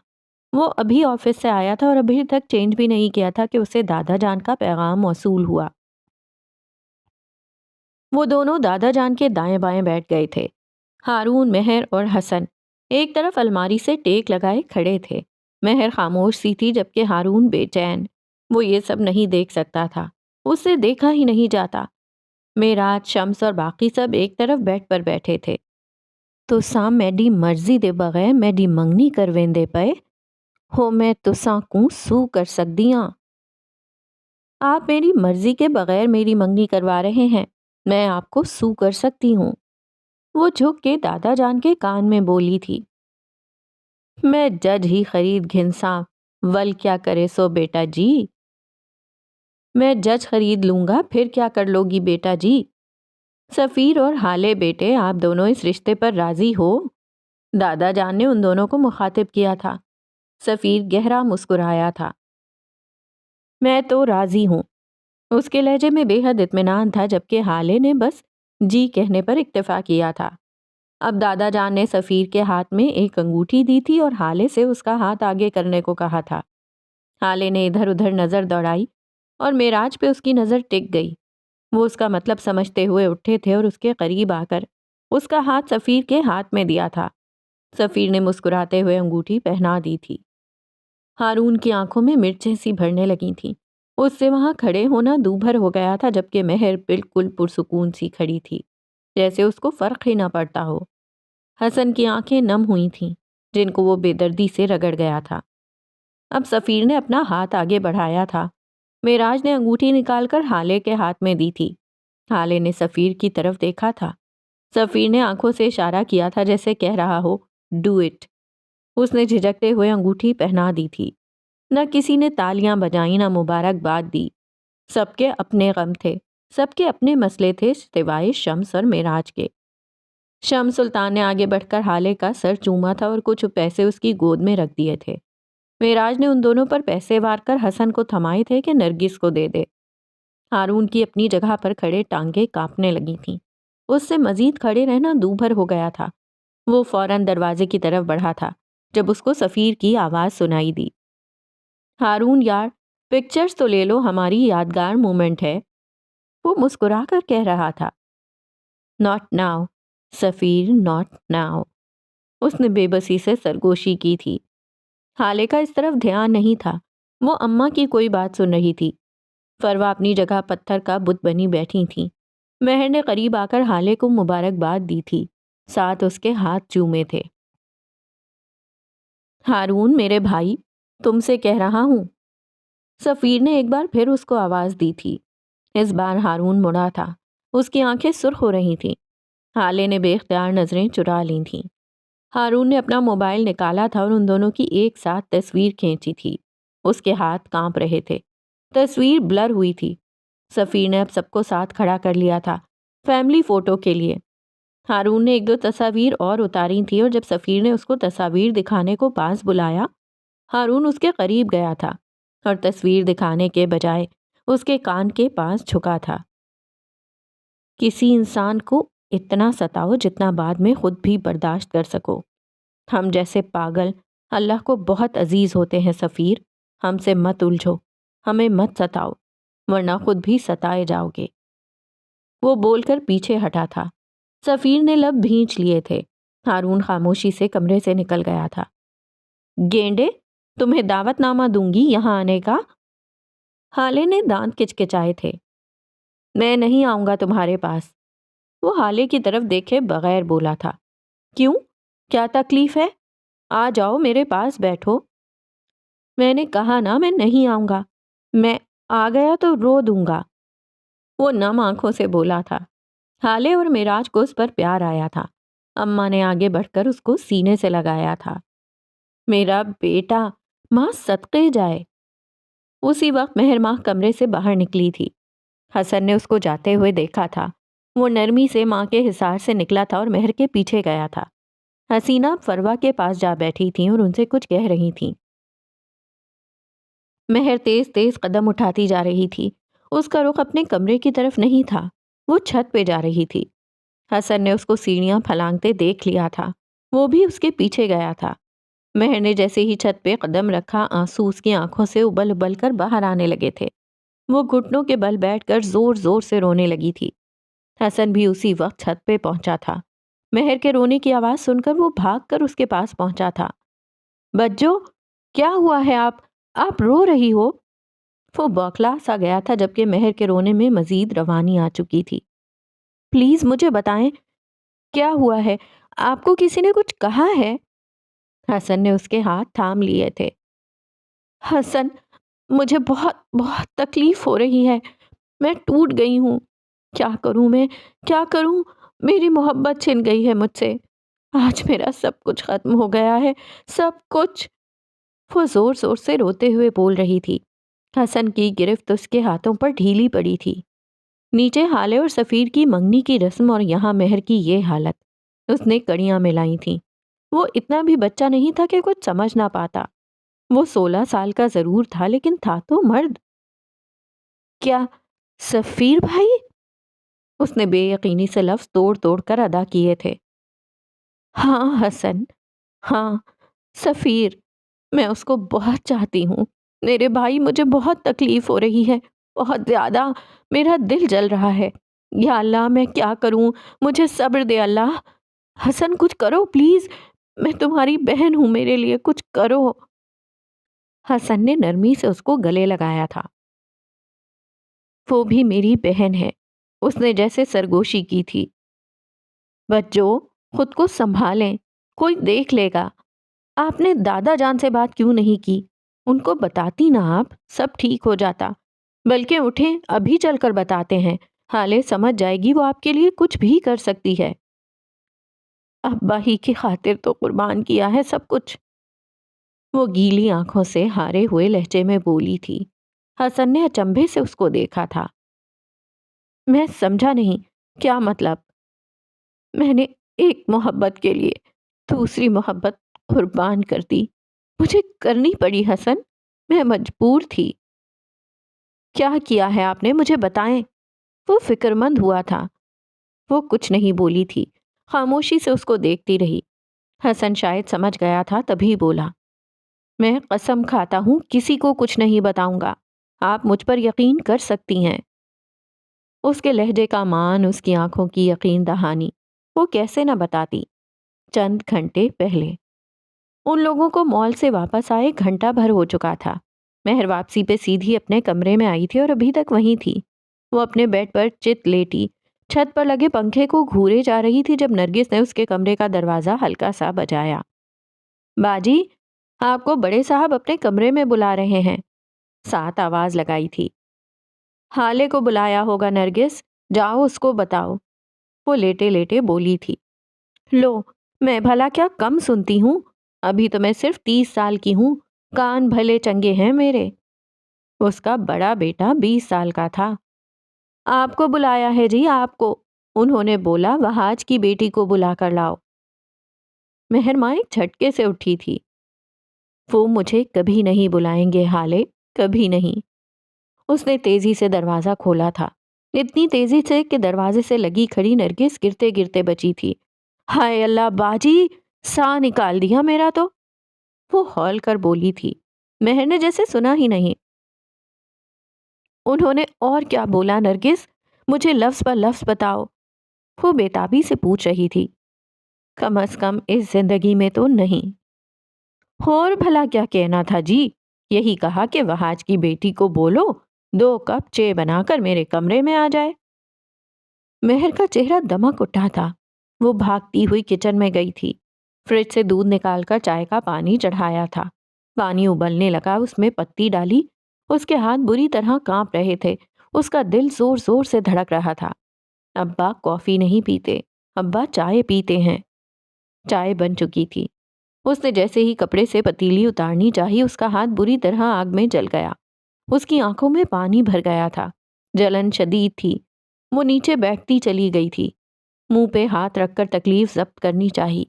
Speaker 1: وہ ابھی آفس سے آیا تھا اور ابھی تک چینج بھی نہیں کیا تھا کہ اسے دادا جان کا پیغام موصول ہوا۔ وہ دونوں دادا جان کے دائیں بائیں بیٹھ گئے تھے۔ ہارون، مہر اور حسن ایک طرف الماری سے ٹیک لگائے کھڑے تھے۔ مہر خاموش سی تھی، جبکہ ہارون بے چین۔ وہ یہ سب نہیں دیکھ سکتا تھا، اس سے دیکھا ہی نہیں جاتا۔ معراج، شمس اور باقی سب ایک طرف بیڈ پر بیٹھے تھے۔ تساں میڈی مرضی دے بغیر میڈی منگنی کرویندے پئے ہو، میں تساں کو سو کر سکدی ہاں۔ آپ میری مرضی کے بغیر میری منگنی کروا رہے ہیں، میں آپ کو سو کر سکتی ہوں۔ وہ جھک کے دادا جان کے کان میں بولی تھی۔ میں جج ہی خرید گھنساں، ول کیا کرے سو بیٹا جی۔ میں جج خرید لوں گا، پھر کیا کر لو گی بیٹا جی؟ سفیر اور حالے بیٹے، آپ دونوں اس رشتے پر راضی ہو؟ دادا جان نے ان دونوں کو مخاطب کیا تھا۔ سفیر گہرا مسکرایا تھا۔ میں تو راضی ہوں۔ اس کے لہجے میں بے حد اطمینان تھا، جبکہ حالے نے بس جی کہنے پر اکتفا کیا تھا۔ اب دادا جان نے سفیر کے ہاتھ میں ایک انگوٹھی دی تھی اور حالے سے اس کا ہاتھ آگے کرنے کو کہا تھا۔ حالے نے ادھر ادھر نظر دوڑائی اور معراج پہ اس کی نظر ٹک گئی۔ وہ اس کا مطلب سمجھتے ہوئے اٹھے تھے اور اس کے قریب آ کر اس کا ہاتھ سفیر کے ہاتھ میں دیا تھا۔ سفیر نے مسکراتے ہوئے انگوٹھی پہنا دی تھی۔ ہارون کی آنکھوں میں مرچیں سی بھرنے لگی تھیں۔ اس سے وہاں کھڑے ہونا دو بھر ہو گیا تھا، جبکہ مہر بالکل پرسکون سی کھڑی تھی، جیسے اس کو فرق ہی نہ پڑتا ہو۔ حسن کی آنکھیں نم ہوئی تھیں، جن کو وہ بے دردی سے رگڑ گیا تھا۔ اب سفیر نے اپنا ہاتھ آگے بڑھایا تھا۔ معراج نے انگوٹھی نکال کر حالے کے ہاتھ میں دی تھی۔ حالے نے سفیر کی طرف دیکھا تھا۔ سفیر نے آنکھوں سے اشارہ کیا تھا جیسے کہہ رہا ہو ڈو اٹ۔ اس نے جھجکتے ہوئے انگوٹھی پہنا دی تھی۔ نہ کسی نے تالیاں بجائیں، نہ مبارکباد دی۔ سب کے اپنے غم تھے، سب کے اپنے مسئلے تھے سوائے شمس اور معراج کے۔ شمس سلطان نے آگے بڑھ کر حالے کا سر چوما تھا اور کچھ پیسے اس کی گود میں رکھ دیے تھے۔ معراج نے ان دونوں پر پیسے وار کر حسن کو تھمائے تھے کہ نرگس کو دے دے۔ ہارون کی اپنی جگہ پر کھڑے ٹانگیں کانپنے لگی تھیں۔ اس سے مزید کھڑے رہنا دوبھر ہو گیا تھا۔ وہ فوراً دروازے کی طرف بڑھا تھا جب اس کو سفیر کی آواز سنائی دی۔ ہارون یار، پکچرز تو لے لو، ہماری یادگار مومنٹ ہے۔ وہ مسکرا کر کہہ رہا تھا۔ ناٹ ناؤ سفیر، ناٹ ناؤ۔ اس نے بے بسی سے سرگوشی کی تھی۔ حالے کا اس طرف دھیان نہیں تھا۔ وہ اماں کی کوئی بات سن رہی تھی۔ فروا اپنی جگہ پتھر کا بت بنی بیٹھی تھی۔ مہر نے قریب آ کر حالے کو مبارکباد دی تھی، ساتھ اس کے ہاتھ چومے تھے۔ ہارون میرے بھائی، تم سے کہہ رہا ہوں۔ سفیر نے ایک بار پھر اس کو آواز دی تھی۔ اس بار ہارون مڑا تھا۔ اس کی آنکھیں سرخ ہو رہی تھیں۔ حالے نے بے اختیار نظریں چرا لی تھیں۔ ہارون نے اپنا موبائل نکالا تھا اور ان دونوں کی ایک ساتھ تصویر کھینچی تھی۔ اس کے ہاتھ کانپ رہے تھے۔ تصویر بلر ہوئی تھی۔ سفیر نے اب سب کو ساتھ کھڑا کر لیا تھا فیملی فوٹو کے لیے۔ ہارون نے ایک دو تصاویر اور اتاری تھی اور جب سفیر نے اس کو تصاویر دکھانے کو پاس بلایا، ہارون اس کے قریب گیا تھا اور تصویر دکھانے کے بجائے اس کے کان کے پاس جھکا تھا۔ کسی انسان کو اتنا ستاؤ جتنا بعد میں خود بھی برداشت کر سکو۔ ہم جیسے پاگل اللہ کو بہت عزیز ہوتے ہیں سفیر، ہم سے مت الجھو، ہمیں مت ستاؤ، ورنہ خود بھی ستائے جاؤ گے۔ وہ بول کر پیچھے ہٹا تھا۔ سفیر نے لب بھینچ لیے تھے۔ ہارون خاموشی سے کمرے سے نکل گیا تھا۔ گینڈے، تمہیں دعوت نامہ دوں گی یہاں آنے کا؟ حالے نے دانت کچکچائے تھے۔ میں نہیں آؤں گا تمہارے پاس۔ وہ حالے کی طرف دیکھے بغیر بولا تھا۔ کیوں؟ کیا تکلیف ہے؟ آ جاؤ میرے پاس بیٹھو۔ میں نے کہا نا میں نہیں آؤں گا، میں آ گیا تو رو دوں گا۔ وہ نم آنکھوں سے بولا تھا۔ حالے اور معراج کو اس پر پیار آیا تھا۔ اماں نے آگے بڑھ کر اس کو سینے سے لگایا تھا۔ میرا بیٹا، ماں صدقے جائے۔ اسی وقت مہر ماہ کمرے سے باہر نکلی تھی۔ حسن نے اس کو جاتے ہوئے دیکھا تھا۔ وہ نرمی سے ماں کے حصار سے نکلا تھا اور مہر کے پیچھے گیا تھا۔ حسینہ فروا کے پاس جا بیٹھی تھیں اور ان سے کچھ کہہ رہی تھیں۔ مہر تیز تیز قدم اٹھاتی جا رہی تھی۔ اس کا رخ اپنے کمرے کی طرف نہیں تھا، وہ چھت پہ جا رہی تھی۔ حسن نے اس کو سیڑھیاں پھلانگتے دیکھ لیا تھا۔ وہ بھی اس کے پیچھے گیا تھا۔ مہر نے جیسے ہی چھت پہ قدم رکھا، آنسو اس کی آنکھوں سے ابل ابل کر باہر آنے لگے تھے۔ وہ گھٹنوں کے بل بیٹھ کر زور زور سے رونے لگی تھی۔ حسن بھی اسی وقت چھت پہ پہنچا تھا۔ مہر کے رونے کی آواز سن کر وہ بھاگ کر اس کے پاس پہنچا تھا۔ بجو، کیا ہوا ہے؟ آپ رو رہی ہو؟ وہ بوکھلا سا گیا تھا جبکہ مہر کے رونے میں مزید روانی آ چکی تھی۔ پلیز مجھے بتائیں کیا ہوا ہے؟ آپ کو کسی نے کچھ کہا ہے؟ حسن نے اس کے ہاتھ تھام لیے تھے۔ حسن، مجھے بہت بہت تکلیف ہو رہی ہے، میں ٹوٹ گئی ہوں۔ کیا کروں میں، کیا کروں؟ میری محبت چھن گئی ہے مجھ سے۔ آج میرا سب کچھ ختم ہو گیا ہے، سب کچھ۔ وہ زور زور سے روتے ہوئے بول رہی تھی۔ حسن کی گرفت اس کے ہاتھوں پر ڈھیلی پڑی تھی۔ نیچے حالے اور سفیر کی منگنی کی رسم اور یہاں مہر کی یہ حالت۔ اس نے کڑیاں ملائی تھیں۔ وہ اتنا بھی بچہ نہیں تھا کہ کچھ سمجھ نہ پاتا۔ وہ 16 سال کا ضرور تھا لیکن تھا تو مرد۔ کیا سفیر بھائی؟ اس نے بے یقینی سے لفظ توڑ توڑ کر ادا کیے تھے۔ ہاں حسن، ہاں سفیر، میں اس کو بہت چاہتی ہوں۔ میرے بھائی، مجھے بہت تکلیف ہو رہی ہے، بہت زیادہ، میرا دل جل رہا ہے۔ یا اللہ میں کیا کروں؟ مجھے صبر دے اللہ۔ حسن کچھ کرو پلیز، میں تمہاری بہن ہوں، میرے لیے کچھ کرو۔ حسن نے نرمی سے اس کو گلے لگایا تھا۔ وہ بھی میری بہن ہے، اس نے جیسے سرگوشی کی تھی۔ بچوں خود کو سنبھالیں، کوئی دیکھ لے گا۔ آپ نے دادا جان سے بات کیوں نہیں کی؟ ان کو بتاتی نا، آپ سب ٹھیک ہو جاتا۔ بلکہ اٹھیں ابھی چل کر بتاتے ہیں، حالے سمجھ جائے گی، وہ آپ کے لیے کچھ بھی کر سکتی ہے۔ ابا ہی کی خاطر تو قربان کیا ہے سب کچھ، وہ گیلی آنکھوں سے ہارے ہوئے لہجے میں بولی تھی۔ حسن نے اچنبھے سے اس کو دیکھا تھا۔ میں سمجھا نہیں، کیا مطلب؟ میں نے ایک محبت کے لیے دوسری محبت قربان کر دی، مجھے کرنی پڑی حسن، میں مجبور تھی۔ کیا کیا ہے آپ نے؟ مجھے بتائیں۔ وہ فکر مند ہوا تھا۔ وہ کچھ نہیں بولی تھی، خاموشی سے اس کو دیکھتی رہی۔ حسن شاید سمجھ گیا تھا، تبھی بولا، میں قسم کھاتا ہوں کسی کو کچھ نہیں بتاؤں گا، آپ مجھ پر یقین کر سکتی ہیں۔ اس کے لہجے کا مان، اس کی آنکھوں کی یقین دہانی، وہ کیسے نہ بتاتی۔ چند گھنٹے پہلے ان لوگوں کو مال سے واپس آئے گھنٹہ بھر ہو چکا تھا۔ مہر واپسی پہ سیدھی اپنے کمرے میں آئی تھی اور ابھی تک وہیں تھی۔ وہ اپنے بیڈ پر چت لیٹی چھت پر لگے پنکھے کو گھورے جا رہی تھی جب نرگس نے اس کے کمرے کا دروازہ ہلکا سا بجایا۔ باجی، آپ کو بڑے صاحب اپنے کمرے میں بلا رہے ہیں، ساتھ آواز لگائی تھی۔ حالے کو بلایا ہوگا نرگس، جاؤ اس کو بتاؤ، وہ لیٹے لیٹے بولی تھی۔ لو، میں بھلا کیا کم سنتی ہوں؟ ابھی تو میں صرف 30 سال کی ہوں، کان بھلے چنگے ہیں میرے۔ اس کا بڑا بیٹا 20 سال کا تھا۔ آپ کو بلایا ہے جی، آپ کو، انہوں نے بولا وہاج کی بیٹی کو بلا کر لاؤ۔ مہر ماں ایک جھٹکے سے اٹھی تھی۔ وہ مجھے کبھی نہیں بلائیں گے حالے، کبھی نہیں۔ اس نے تیزی سے دروازہ کھولا تھا، اتنی تیزی سے کہ دروازے سے لگی کھڑی نرگس گرتے گرتے بچی تھی۔ ہائے اللہ باجی، سا نکال دیا میرا تو، وہ ہول کر بولی تھی۔ مہر نے جیسے سنا ہی نہیں۔ انہوں نے اور کیا بولا نرگس؟ مجھے لفظ پر لفظ بتاؤ، وہ بےتابی سے پوچھ رہی تھی۔ کم از کم اس زندگی میں تو نہیں۔ اور بھلا کیا کہنا تھا جی؟ یہی کہا کہ وہاج کی بیٹی کو بولو 2 کپ چائے بنا کر میرے کمرے میں آ جائے۔ مہر کا چہرہ دمک اٹھا تھا۔ وہ بھاگتی ہوئی کچن میں گئی تھی، فریج سے دودھ نکال کر چائے کا پانی چڑھایا تھا۔ پانی ابلنے لگا، اس میں پتی ڈالی۔ اس کے ہاتھ بری طرح کانپ رہے تھے، اس کا دل زور زور سے دھڑک رہا تھا۔ ابا کافی نہیں پیتے، ابا چائے پیتے ہیں۔ چائے بن چکی تھی۔ اس نے جیسے ہی کپڑے سے پتیلی اتارنی چاہی، اس کا ہاتھ بری طرح آگ میں جل گیا۔ اس کی آنکھوں میں پانی بھر گیا تھا، جلن شدید تھی۔ وہ نیچے بیٹھتی چلی گئی تھی، منہ پہ ہاتھ رکھ کر تکلیف ضبط کرنی چاہی۔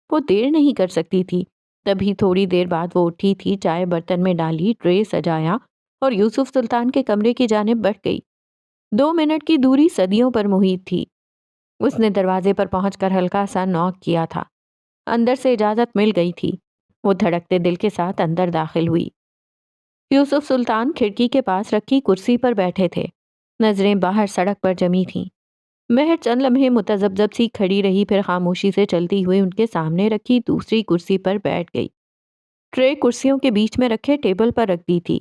Speaker 1: وہ دیر نہیں کر سکتی تھی۔ تبھی تھوڑی دیر بعد وہ اٹھی تھی، چائے برتن میں ڈالی، ٹرے سجایا اور یوسف سلطان کے کمرے کی جانب بڑھ گئی۔ 2 منٹ کی دوری صدیوں پر محیط تھی۔ اس نے دروازے پر پہنچ کر ہلکا سا نوک کیا تھا۔ اندر سے اجازت مل گئی تھی۔ وہ دھڑکتے دل کے ساتھ اندر داخل ہوئی۔ یوسف سلطان کھڑکی کے پاس رکھی کرسی پر بیٹھے تھے، نظریں باہر سڑک پر جمی تھیں۔ مہر چند لمحے متذبذب سی کھڑی رہی، پھر خاموشی سے چلتی ہوئی ان کے سامنے رکھی دوسری کرسی پر بیٹھ گئی۔ ٹرے کرسیوں کے بیچ میں رکھے ٹیبل پر رکھ دی تھی۔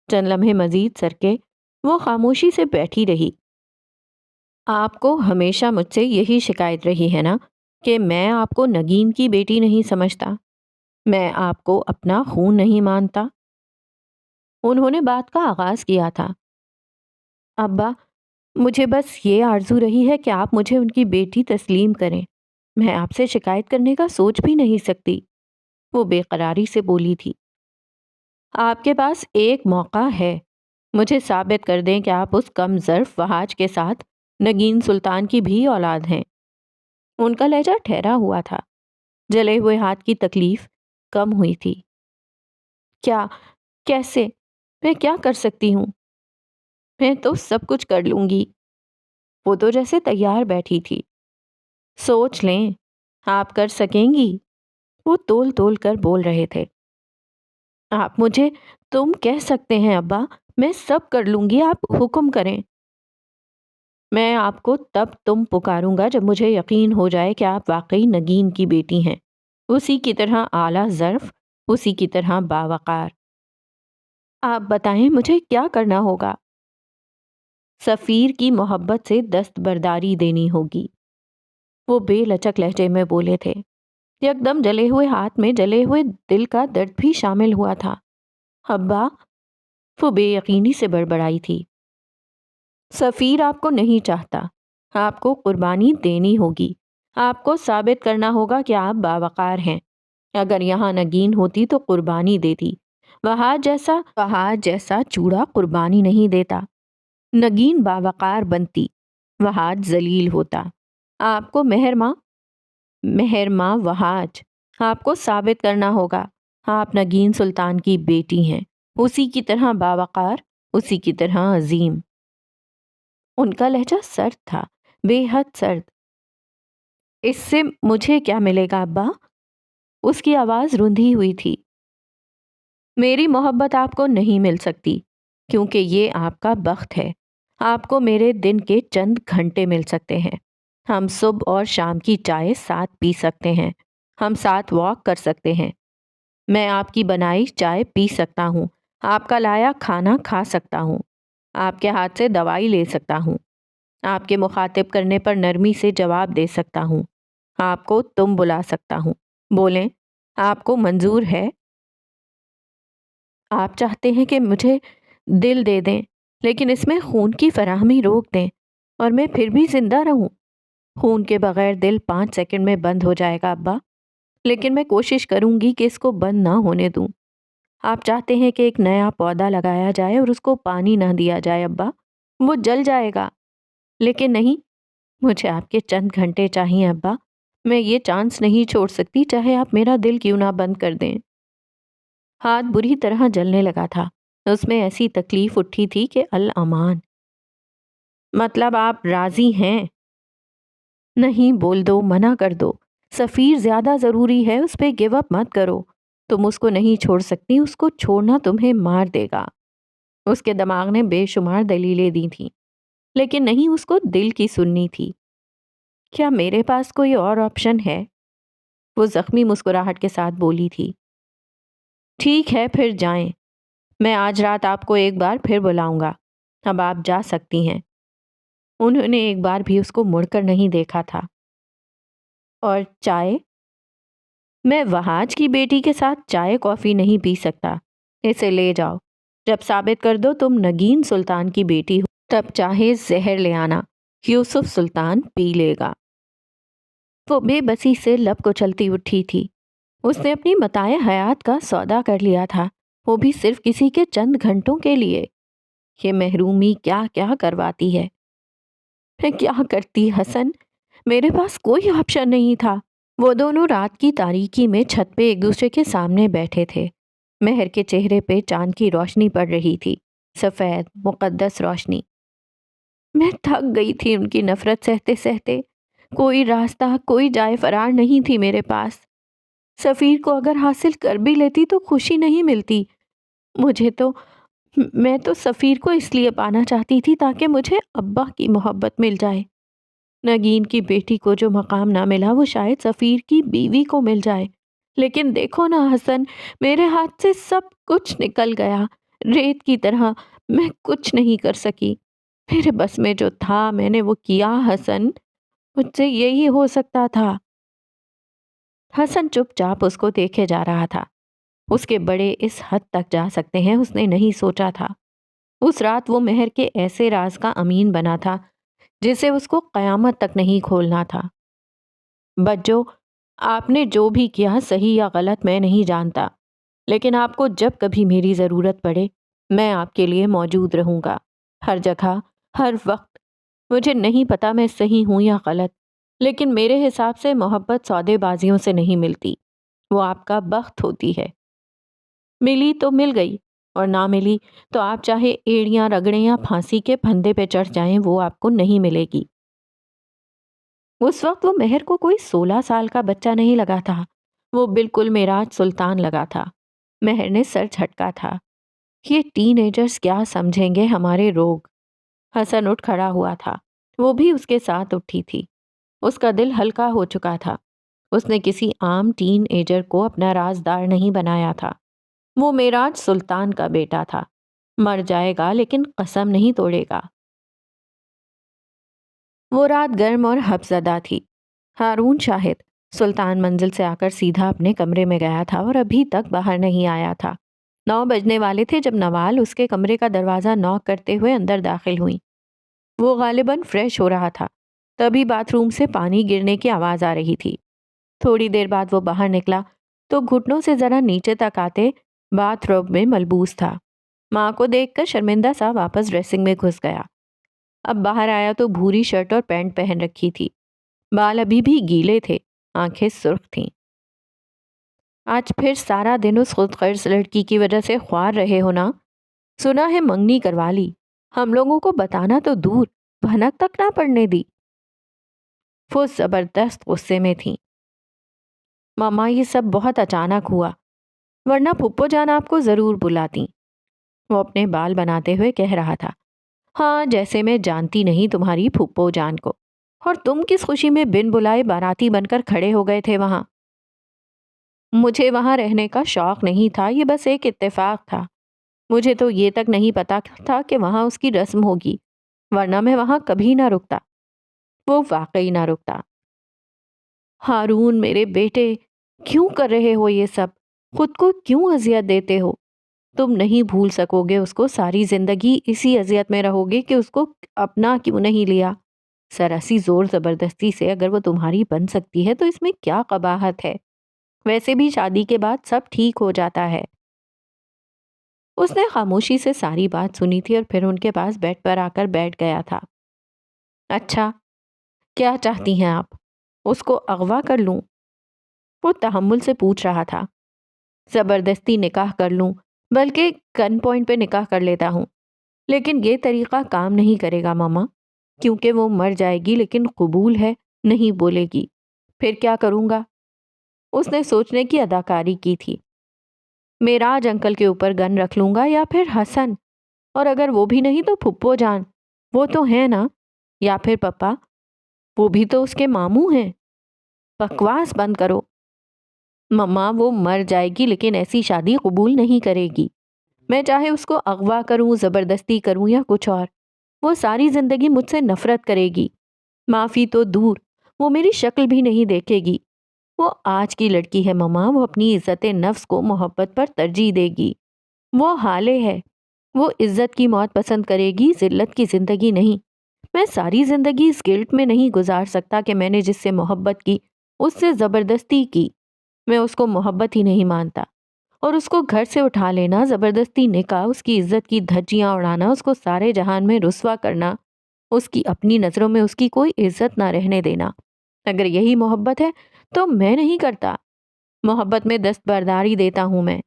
Speaker 1: چند لمحے مزید سرکے وہ خاموشی سے بیٹھی رہی۔ آپ کو ہمیشہ مجھ سے یہی شکایت رہی ہے نا کہ میں آپ کو نگین کی بیٹی نہیں سمجھتا، میں آپ کو اپنا خون نہیں مانتا۔ انہوں نے بات کا آغاز کیا تھا۔ ابا، مجھے بس یہ آرزو رہی ہے کہ آپ مجھے ان کی بیٹی تسلیم کریں، میں آپ سے شکایت کرنے کا سوچ بھی نہیں سکتی، وہ بے قراری سے بولی تھی۔ آپ کے پاس ایک موقع ہے، مجھے ثابت کر دیں کہ آپ اس کم ظرف وہاج کے ساتھ نگین سلطان کی بھی اولاد ہیں۔ ان کا لہجہ ٹھہرا ہوا تھا، جلے ہوئے ہاتھ کی تکلیف کم ہوئی تھی۔ کیا؟ کیسے؟ میں کیا کر سکتی ہوں؟ میں تو سب کچھ کر لوں گی۔ وہ تو جیسے تیار بیٹھی تھی۔ سوچ لیں، آپ کر سکیں گی؟ وہ تول تول کر بول رہے تھے۔ آپ مجھے تم کہہ سکتے ہیں ابا، میں سب کر لوں گی، آپ حکم کریں۔ میں آپ کو تب تم پکاروں گا جب مجھے یقین ہو جائے کہ آپ واقعی نگین کی بیٹی ہیں، اسی کی طرح اعلیٰ ظرف، اسی کی طرح باوقار۔ آپ بتائیں مجھے کیا کرنا ہوگا؟ سفیر کی محبت سے دستبرداری دینی ہوگی، وہ بے لچک لہجے میں بولے تھے۔ یکدم جلے ہوئے ہاتھ میں جلے ہوئے دل کا درد بھی شامل ہوا تھا۔ ابا، وہ بے یقینی سے بڑبڑائی تھی، سفیر آپ کو نہیں چاہتا، آپ کو قربانی دینی ہوگی، آپ کو ثابت کرنا ہوگا کہ آپ باوقار ہیں۔ اگر یہاں نگین ہوتی تو قربانی دیتی، وہاں جیسا چوڑا قربانی نہیں دیتا۔ نگین باوقار بنتی، وہاج ذلیل ہوتا۔ آپ کو مہرماں وہاج، آپ کو ثابت کرنا ہوگا آپ نگین سلطان کی بیٹی ہیں، اسی کی طرح باوقار، اسی کی طرح عظیم۔ ان کا لہجہ سرد تھا، بے حد سرد۔ اس سے مجھے کیا ملے گا ابا؟ اس کی آواز رندھی ہوئی تھی۔ میری محبت آپ کو نہیں مل سکتی، کیونکہ یہ آپ کا بخت ہے۔ آپ کو میرے دن کے چند گھنٹے مل سکتے ہیں۔ ہم صبح اور شام کی چائے ساتھ پی سکتے ہیں، ہم ساتھ واک کر سکتے ہیں، میں آپ کی بنائی چائے پی سکتا ہوں، آپ کا لایا کھانا کھا سکتا ہوں، آپ کے ہاتھ سے دوائی لے سکتا ہوں، آپ کے مخاطب کرنے پر نرمی سے جواب دے سکتا ہوں، آپ کو تم بلا سکتا ہوں۔ بولیں، آپ کو منظور ہے؟ آپ چاہتے ہیں کہ مجھے دل دے دیں، لیکن اس میں خون کی فراہمی روک دیں اور میں پھر بھی زندہ رہوں۔ خون کے بغیر دل 5 سیکنڈ میں بند ہو جائے گا ابا، لیکن میں کوشش کروں گی کہ اس کو بند نہ ہونے دوں۔ آپ چاہتے ہیں کہ ایک نیا پودا لگایا جائے اور اس کو پانی نہ دیا جائے ابا، وہ جل جائے گا۔ لیکن نہیں، مجھے آپ کے چند گھنٹے چاہیے ابا، میں یہ چانس نہیں چھوڑ سکتی، چاہے آپ میرا دل کیوں نہ بند کر دیں۔ ہاتھ بری طرح جلنے لگا تھا، اس میں ایسی تکلیف اٹھی تھی کہ الامان۔ مطلب آپ راضی ہیں؟ نہیں، بول دو، منع کر دو۔ سفیر زیادہ ضروری ہے، اس پہ گیو اپ مت کرو۔ تم اس کو نہیں چھوڑ سکتی، اس کو چھوڑنا تمہیں مار دے گا۔ اس کے دماغ نے بے شمار دلیلیں دی تھیں، لیکن نہیں اس کو دل کی سننی تھی۔ کیا میرے پاس کوئی اور آپشن ہے؟ وہ زخمی مسکراہٹ کے ساتھ بولی تھی۔ ٹھیک ہے، پھر جائیں، میں آج رات آپ کو ایک بار پھر بلاؤں گا، اب آپ جا سکتی ہیں۔ انہوں نے ایک بار بھی اس کو مڑ کر نہیں دیکھا تھا۔ اور چائے؟ میں وہاج کی بیٹی کے ساتھ چائے کافی نہیں پی سکتا، اسے لے جاؤ۔ جب ثابت کر دو تم نگین سلطان کی بیٹی ہو، تب چاہے زہر لے آنا، یوسف سلطان پی لے گا۔ وہ بے بسی سے لب کو چلتی اٹھی تھی۔ اس نے اپنی متاع حیات کا سودا کر لیا تھا، وہ بھی صرف کسی کے چند گھنٹوں کے لیے۔ یہ محرومی کیا کیا کرواتی ہے۔ میں کیا کرتی حسن؟ میرے پاس کوئی آپشن نہیں تھا۔ وہ دونوں رات کی تاریکی میں چھت پہ ایک دوسرے کے سامنے بیٹھے تھے۔ مہر کے چہرے پہ چاند کی روشنی پڑ رہی تھی، سفید مقدس روشنی۔ میں تھک گئی تھی ان کی نفرت سہتے سہتے۔ کوئی راستہ، کوئی جائے فرار نہیں تھی میرے پاس۔ سفیر کو اگر حاصل کر بھی لیتی تو خوشی نہیں ملتی۔ میں تو سفیر کو اس لیے پانا چاہتی تھی تاکہ مجھے ابا کی محبت مل جائے۔ نگین کی بیٹی کو جو مقام نہ ملا وہ شاید سفیر کی بیوی کو مل جائے۔ لیکن دیکھو نا حسن، میرے ہاتھ سے سب کچھ نکل گیا، ریت کی طرح۔ میں کچھ نہیں کر سکی۔ میرے بس میں جو تھا میں نے وہ کیا حسن، مجھ سے یہی ہو سکتا تھا۔ حسن چپ چاپ اس کو دیکھے جا رہا تھا۔ اس کے بڑے اس حد تک جا سکتے ہیں اس نے نہیں سوچا تھا۔ اس رات وہ مہر کے ایسے راز کا امین بنا تھا جسے اس کو قیامت تک نہیں کھولنا تھا۔ بجو، آپ نے جو بھی کیا صحیح یا غلط میں نہیں جانتا، لیکن آپ کو جب کبھی میری ضرورت پڑے میں آپ کے لیے موجود رہوں گا، ہر جگہ، ہر وقت۔ مجھے نہیں پتا میں صحیح ہوں یا غلط، لیکن میرے حساب سے محبت سودے بازیوں سے نہیں ملتی، وہ آپ کا بخت ہوتی ہے۔ ملی تو مل گئی، اور نہ ملی تو آپ چاہے ایڑیاں رگڑیں یا پھانسی کے پھندے پہ چڑھ جائیں، وہ آپ کو نہیں ملے گی۔ اس وقت وہ مہر کو کوئی 16 سال کا بچہ نہیں لگا تھا، وہ بالکل معراج سلطان لگا تھا۔ مہر نے سر جھٹکا تھا۔ یہ ٹین ایجرز کیا سمجھیں گے ہمارے روگ؟ حسن اٹھ کھڑا ہوا تھا، وہ بھی اس کے ساتھ اٹھی تھی۔ اس کا دل ہلکا ہو چکا تھا۔ اس نے کسی عام ٹین ایجر کو اپنا رازدار نہیں بنایا تھا۔ وہ معراج سلطان کا بیٹا تھا، مر جائے گا لیکن قسم نہیں توڑے گا۔ وہ رات گرم اور حفظدہ تھی۔ ہارون شاہد سلطان منزل سے آ کر سیدھا اپنے کمرے میں گیا تھا اور ابھی تک باہر نہیں آیا تھا۔ 9 بجنے والے تھے جب نوال اس کے کمرے کا دروازہ نوک کرتے ہوئے اندر داخل ہوئی۔ وہ غالباً فریش ہو رہا تھا، تبھی باتھ روم سے پانی گرنے کی آواز آ رہی تھی۔ تھوڑی دیر بعد وہ باہر نکلا تو گھٹنوں سے ذرا نیچے تک آتے باتھ روب میں ملبوس تھا۔ ماں کو دیکھ کر شرمندہ سا واپس ڈریسنگ میں گھس گیا۔ اب باہر آیا تو بھوری شرٹ اور پینٹ پہن رکھی تھی، بال ابھی بھی گیلے تھے، آنکھیں سرخ تھیں۔ آج پھر سارا دن اس خود غرض لڑکی کی وجہ سے خوار رہے ہو نا؟ سنا ہے منگنی کروا لی، ہم لوگوں کو بتانا تو دور، بھنک تک نہ پڑنے دی۔ وہ زبردست غصے میں تھیں۔ ماما یہ سب بہت اچانک ہوا، ورنہ پھپھو جان آپ کو ضرور بلاتی۔ وہ اپنے بال بناتے ہوئے کہہ رہا تھا۔ ہاں، جیسے میں جانتی نہیں تمہاری پھپھو جان کو، اور تم کس خوشی میں بن بلائے باراتی بن کر کھڑے ہو گئے تھے وہاں؟ مجھے وہاں رہنے کا شوق نہیں تھا، یہ بس ایک اتفاق تھا۔ مجھے تو یہ تک نہیں پتا تھا کہ وہاں اس کی رسم ہوگی، ورنہ میں وہاں کبھی نہ رکتا۔ وہ واقعی نہ رکتا۔ ہارون میرے بیٹے، کیوں کر رہے ہو یہ سب؟ خود کو کیوں اذیت دیتے ہو؟ تم نہیں بھول سکو گے اس کو، ساری زندگی اسی اذیت میں رہو گے کہ اس کو اپنا کیوں نہیں لیا۔ ذرا سی زور زبردستی سے اگر وہ تمہاری بن سکتی ہے تو اس میں کیا قباحت ہے؟ ویسے بھی شادی کے بعد سب ٹھیک ہو جاتا ہے۔ اس نے خاموشی سے ساری بات سنی تھی اور پھر ان کے پاس بیڈ پر آ کر بیٹھ گیا تھا۔ اچھا، کیا چاہتی ہیں آپ؟ اس کو اغوا کر لوں؟ وہ تحمل سے پوچھ رہا تھا۔ زبردستی نکاح کر لوں، بلکہ گن پوائنٹ پہ نکاح کر لیتا ہوں، لیکن یہ طریقہ کام نہیں کرے گا ماما، کیونکہ وہ مر جائے گی لیکن قبول ہے نہیں بولے گی۔ پھر کیا کروں گا؟ اس نے سوچنے کی اداکاری کی تھی۔ معراج انکل کے اوپر گن رکھ لوں گا، یا پھر حسن، اور اگر وہ بھی نہیں تو پھپھو جان، وہ تو ہیں نا، یا پھر پپا، وہ بھی تو اس کے ماموں ہیں۔ بکواس بند کرو مما، وہ مر جائے گی لیکن ایسی شادی قبول نہیں کرے گی۔ میں چاہے اس کو اغوا کروں، زبردستی کروں یا کچھ اور، وہ ساری زندگی مجھ سے نفرت کرے گی۔ معافی تو دور، وہ میری شکل بھی نہیں دیکھے گی۔ وہ آج کی لڑکی ہے مما، وہ اپنی عزت نفس کو محبت پر ترجیح دے گی۔ وہ حالے ہے، وہ عزت کی موت پسند کرے گی، ذلت کی زندگی نہیں۔ میں ساری زندگی اس گلٹ میں نہیں گزار سکتا کہ میں نے جس سے محبت کی اس سے زبردستی کی۔ میں اس کو محبت ہی نہیں مانتا، اور اس کو گھر سے اٹھا لینا، زبردستی نکاح، اس کی عزت کی دھجیاں اڑانا، اس کو سارے جہان میں رسوا کرنا، اس کی اپنی نظروں میں اس کی کوئی عزت نہ رہنے دینا، اگر یہی محبت ہے تو میں نہیں کرتا۔ محبت میں دستبرداری دیتا ہوں میں،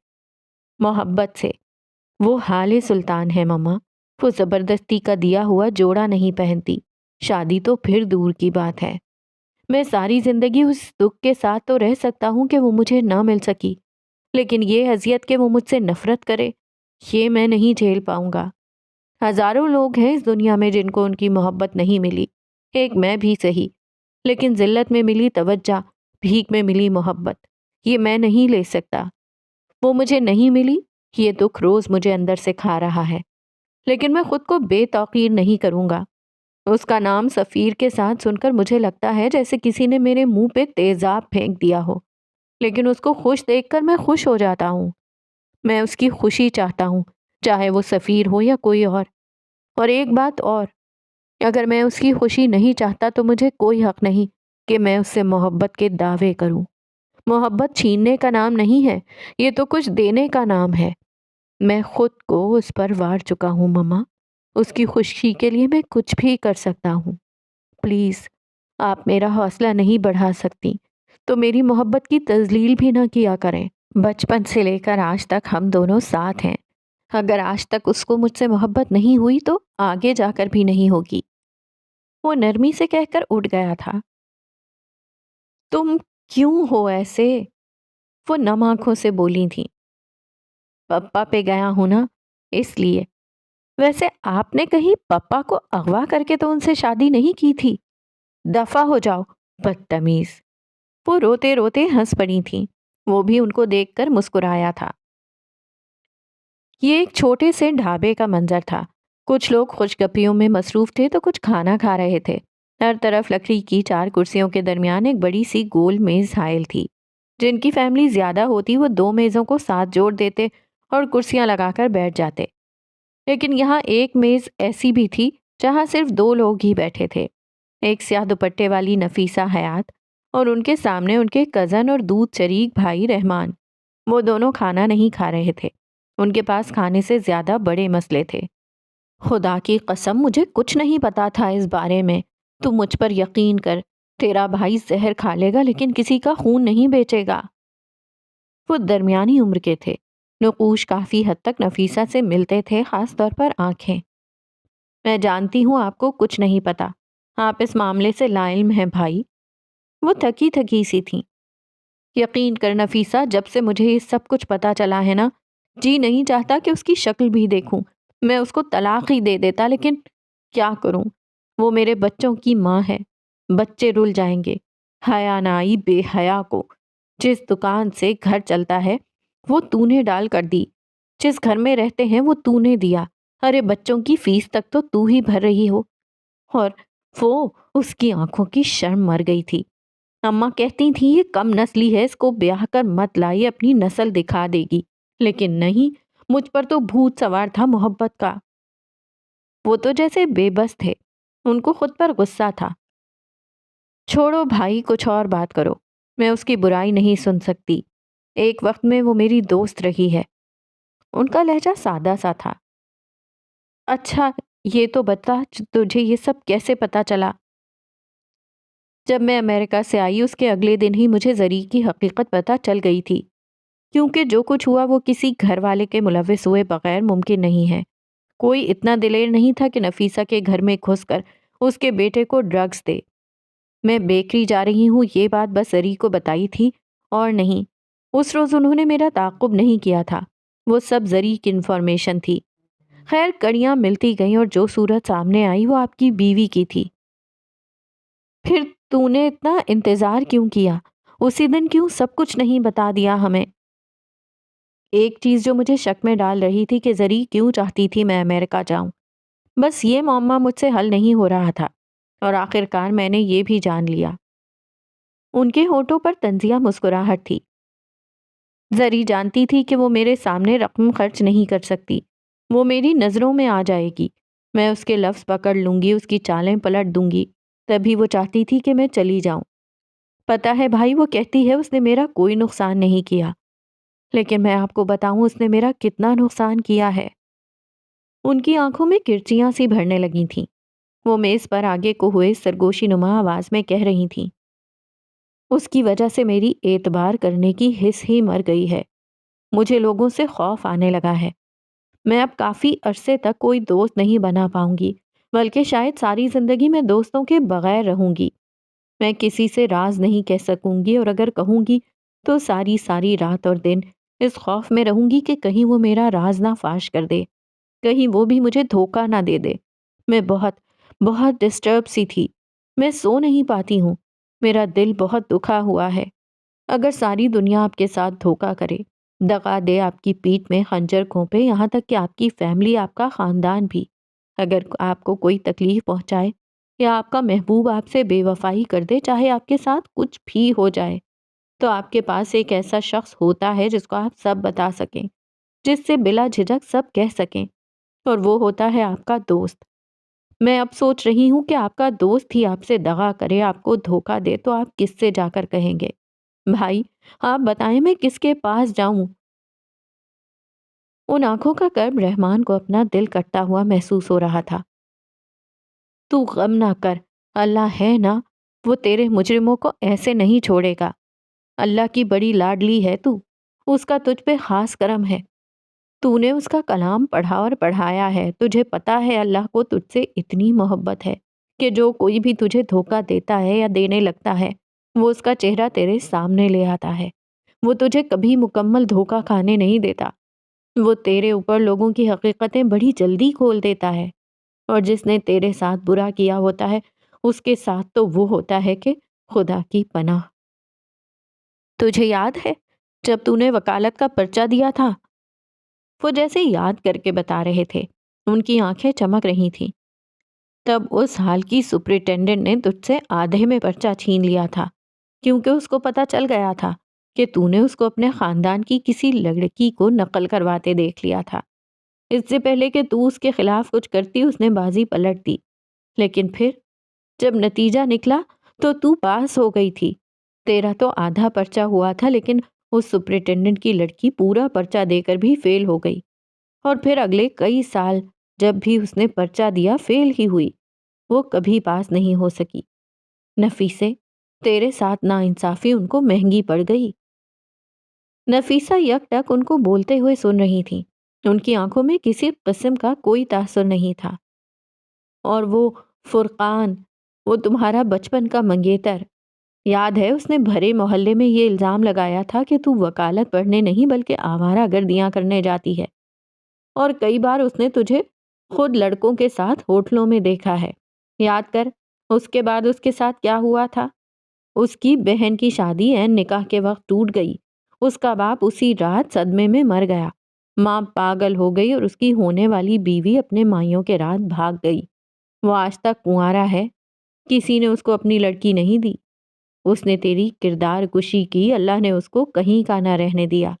Speaker 1: محبت سے۔ وہ حال سلطان ہے مما، وہ زبردستی کا دیا ہوا جوڑا نہیں پہنتی، شادی تو پھر دور کی بات ہے۔ میں ساری زندگی اس دکھ کے ساتھ تو رہ سکتا ہوں کہ وہ مجھے نہ مل سکی، لیکن یہ اذیت کہ وہ مجھ سے نفرت کرے، یہ میں نہیں جھیل پاؤں گا۔ ہزاروں لوگ ہیں اس دنیا میں جن کو ان کی محبت نہیں ملی، ایک میں بھی صحیح، لیکن ذلت میں ملی توجہ، بھیک میں ملی محبت، یہ میں نہیں لے سکتا۔ وہ مجھے نہیں ملی، یہ دکھ روز مجھے اندر سے کھا رہا ہے، لیکن میں خود کو بے توقیر نہیں کروں گا۔ اس کا نام سفیر کے ساتھ سن کر مجھے لگتا ہے جیسے کسی نے میرے منہ پہ تیزاب پھینک دیا ہو، لیکن اس کو خوش دیکھ کر میں خوش ہو جاتا ہوں۔ میں اس کی خوشی چاہتا ہوں، چاہے وہ سفیر ہو یا کوئی اور ایک بات اور، اگر میں اس کی خوشی نہیں چاہتا تو مجھے کوئی حق نہیں کہ میں اس سے محبت کے دعوے کروں۔ محبت چھیننے کا نام نہیں ہے، یہ تو کچھ دینے کا نام ہے۔ میں خود کو اس پر وار چکا ہوں مما، اس کی خوشی کے لیے میں کچھ بھی کر سکتا ہوں۔ پلیز، آپ میرا حوصلہ نہیں بڑھا سکتی تو میری محبت کی تذلیل بھی نہ کیا کریں۔ بچپن سے لے کر آج تک ہم دونوں ساتھ ہیں، اگر آج تک اس کو مجھ سے محبت نہیں ہوئی تو آگے جا کر بھی نہیں ہوگی۔ وہ نرمی سے کہہ کر اٹھ گیا تھا۔ تم کیوں ہو ایسے؟ وہ نم آنکھوں سے بولی تھی۔ پپا پہ گیا ہوں نا، اس لیے ویسے آپ نے کہیں پپا کو اغوا کر کے تو ان سے شادی نہیں کی تھی؟ دفع ہو جاؤ بدتمیز۔ وہ روتے روتے ہنس پڑی تھیں۔ وہ بھی ان کو دیکھ کر مسکرایا تھا۔ یہ ایک چھوٹے سے ڈھابے کا منظر تھا۔ کچھ لوگ خوش گپیوں میں مصروف تھے تو کچھ کھانا کھا رہے تھے۔ ہر طرف لکڑی کی 4 کرسیوں کے درمیان ایک بڑی سی گول میز حائل تھی۔ جن کی فیملی زیادہ ہوتی وہ 2 میزوں کو ساتھ جوڑ دیتے اور کرسیاں لگا کر بیٹھ جاتے، لیکن یہاں ایک میز ایسی بھی تھی جہاں صرف 2 لوگ ہی بیٹھے تھے، ایک سیاہ دوپٹے والی نفیسہ حیات اور ان کے سامنے ان کے کزن اور دودھ چریک بھائی رحمان۔ وہ دونوں کھانا نہیں کھا رہے تھے، ان کے پاس کھانے سے زیادہ بڑے مسئلے تھے۔ خدا کی قسم مجھے کچھ نہیں پتا تھا اس بارے میں، تو مجھ پر یقین کر، تیرا بھائی زہر کھا لے گا لیکن کسی کا خون نہیں بیچے گا۔ وہ درمیانی عمر کے تھے، نقوش کافی حد تک نفیسہ سے ملتے تھے، خاص طور پر آنکھیں۔ میں جانتی ہوں آپ کو کچھ نہیں پتا، آپ اس معاملے سے لا علم ہیں بھائی۔ وہ تھکی تھکی سی تھیں۔ یقین کر نفیسہ، جب سے مجھے یہ سب کچھ پتا چلا ہے نا، جی نہیں چاہتا کہ اس کی شکل بھی دیکھوں۔ میں اس کو طلاق ہی دے دیتا، لیکن کیا کروں، وہ میرے بچوں کی ماں ہے، بچے رل جائیں گے۔ حیا نہ آئی بے حیا کو، جس دکان سے گھر چلتا ہے وہ تو نے ڈال کر دی، جس گھر میں رہتے ہیں وہ تو نے دیا، ارے بچوں کی فیس تک تو ہی بھر رہی ہو۔ اور وہ اس کی آنکھوں کی شرم مر گئی تھی۔ اماں کہتی تھی یہ کم نسلی ہے، اس کو بیاہ کر مت لائی، اپنی نسل دکھا دے گی، لیکن نہیں، مجھ پر تو بھوت سوار تھا محبت کا۔ وہ تو جیسے بے بس تھے، ان کو خود پر غصہ تھا۔ چھوڑو بھائی، کچھ اور بات کرو، میں اس کی برائی نہیں سن سکتی، ایک وقت میں وہ میری دوست رہی ہے۔ ان کا لہجہ سادہ سا تھا۔ اچھا یہ تو بتا، تجھے یہ سب کیسے پتا چلا؟ جب میں امریکہ سے آئی اس کے اگلے دن ہی مجھے زری کی حقیقت پتہ چل گئی تھی، کیونکہ جو کچھ ہوا وہ کسی گھر والے کے ملوث ہوئے بغیر ممکن نہیں ہے۔ کوئی اتنا دلیر نہیں تھا کہ نفیسہ کے گھر میں گھس کر اس کے بیٹے کو ڈرگز دے۔ میں بیکری جا رہی ہوں یہ بات بس زری کو بتائی تھی اور نہیں، اس روز انہوں نے میرا تعاقب نہیں کیا تھا، وہ سب زری کی انفارمیشن تھی۔ خیر کڑیاں ملتی گئیں اور جو صورت سامنے آئی وہ آپ کی بیوی کی تھی۔ پھر تو نے اتنا انتظار کیوں کیا؟ اسی دن کیوں سب کچھ نہیں بتا دیا ہمیں؟ ایک چیز جو مجھے شک میں ڈال رہی تھی کہ زری کیوں چاہتی تھی میں امریکہ جاؤں، بس یہ معمہ مجھ سے حل نہیں ہو رہا تھا، اور آخرکار میں نے یہ بھی جان لیا۔ ان کے ہونٹوں پر طنزیہ مسکراہٹ تھی۔ زری جانتی تھی کہ وہ میرے سامنے رقم خرچ نہیں کر سکتی، وہ میری نظروں میں آ جائے گی، میں اس کے لفظ پکڑ لوں گی، اس کی چالیں پلٹ دوں گی، تبھی وہ چاہتی تھی کہ میں چلی جاؤں۔ پتہ ہے بھائی، وہ کہتی ہے اس نے میرا کوئی نقصان نہیں کیا، لیکن میں آپ کو بتاؤں اس نے میرا کتنا نقصان کیا ہے۔ ان کی آنکھوں میں کرچیاں سی بھرنے لگی تھیں۔ وہ میز پر آگے کو ہوئے سرگوشی نما آواز میں کہہ رہی تھیں، اس کی وجہ سے میری اعتبار کرنے کی حس ہی مر گئی ہے، مجھے لوگوں سے خوف آنے لگا ہے، میں اب کافی عرصے تک کوئی دوست نہیں بنا پاؤں گی، بلکہ شاید ساری زندگی میں دوستوں کے بغیر رہوں گی۔ میں کسی سے راز نہیں کہہ سکوں گی، اور اگر کہوں گی تو ساری ساری رات اور دن اس خوف میں رہوں گی کہ کہیں وہ میرا راز نہ فاش کر دے، کہیں وہ بھی مجھے دھوکہ نہ دے دے۔ میں بہت بہت ڈسٹرب سی تھی، میں سو نہیں پاتی ہوں، میرا دل بہت دکھا ہوا ہے۔ اگر ساری دنیا آپ کے ساتھ دھوکہ کرے، دغا دے، آپ کی پیٹھ میں خنجر گھونپے، یہاں تک کہ آپ کی فیملی، آپ کا خاندان بھی، اگر آپ کو کوئی تکلیف پہنچائے یا آپ کا محبوب آپ سے بے وفائی کر دے، چاہے آپ کے ساتھ کچھ بھی ہو جائے، تو آپ کے پاس ایک ایسا شخص ہوتا ہے جس کو آپ سب بتا سکیں، جس سے بلا جھجک سب کہہ سکیں، اور وہ ہوتا ہے آپ کا دوست۔ میں اب سوچ رہی ہوں کہ آپ کا دوست ہی آپ سے دغا کرے، آپ کو دھوکہ دے، تو آپ کس سے جا کر کہیں گے؟ بھائی آپ بتائیں میں کس کے پاس جاؤں؟ ان آنکھوں کا کرب رحمان کو اپنا دل کٹتا ہوا محسوس ہو رہا تھا۔ تو غم نہ کر، اللہ ہے نا، وہ تیرے مجرموں کو ایسے نہیں چھوڑے گا۔ اللہ کی بڑی لاڈلی ہے تو، اس کا تجھ پہ خاص کرم ہے، تو نے اس کا کلام پڑھا اور پڑھایا ہے، تجھے پتا ہے اللہ کو تجھ سے اتنی محبت ہے کہ جو کوئی بھی تجھے دھوکہ دیتا ہے یا دینے لگتا ہے، وہ اس کا چہرہ تیرے سامنے لے آتا ہے، وہ تجھے کبھی مکمل دھوکہ کھانے نہیں دیتا۔ وہ تیرے اوپر لوگوں کی حقیقتیں بڑی جلدی کھول دیتا ہے، اور جس نے تیرے ساتھ برا کیا ہوتا ہے اس کے ساتھ تو وہ ہوتا ہے کہ خدا کی پناہ۔ تجھے یاد ہے جب تو نے وکالت کا پرچہ دیا تھا؟ وہ جیسے یاد کر کے بتا رہے تھے، ان کی آنکھیں چمک رہی تھیں۔ تب اس حال کی سپرنٹینڈنٹ نے تجھ سے آدھے میں پرچہ چھین لیا تھا، کیونکہ اس کو پتہ چل گیا تھا کہ تو نے اس کو اپنے خاندان کی کسی لڑکی کو نقل کرواتے دیکھ لیا تھا۔ اس سے پہلے کہ تو اس کے خلاف کچھ کرتی اس نے بازی پلٹ دی، لیکن پھر جب نتیجہ نکلا تو پاس ہو گئی تھی۔ تیرا تو آدھا پرچہ ہوا تھا، لیکن اس سپرنٹینڈنٹ کی لڑکی پورا پرچہ دے کر بھی فیل ہو گئی، اور پھر اگلے کئی سال جب بھی اس نے پرچہ دیا فیل ہی ہوئی، وہ کبھی پاس نہیں ہو سکی۔ نفیسے، تیرے ساتھ ناانصافی ان کو مہنگی پڑ گئی۔ نفیسہ یک ٹک ان کو بولتے ہوئے سن رہی تھی، ان کی آنکھوں میں کسی قسم کا کوئی تاثر نہیں تھا۔ اور وہ فرقان، وہ تمہارا بچپن کا منگیتر، یاد ہے اس نے بھرے محلے میں یہ الزام لگایا تھا کہ تو وکالت پڑھنے نہیں بلکہ آوارہ گردیاں کرنے جاتی ہے، اور کئی بار اس نے تجھے خود لڑکوں کے ساتھ ہوٹلوں میں دیکھا ہے۔ یاد کر اس کے بعد اس کے ساتھ کیا ہوا تھا۔ اس کی بہن کی شادی عین نکاح کے وقت ٹوٹ گئی، اس کا باپ اسی رات صدمے میں مر گیا، ماں پاگل ہو گئی اور اس کی ہونے والی بیوی اپنے مائیوں کے رات بھاگ گئی۔ وہ آج تک کنوارا ہے، کسی نے اس کو اپنی لڑکی نہیں دی۔ اس نے تیری کردار کشی کی، اللہ نے اس کو کہیں کا نہ رہنے دیا۔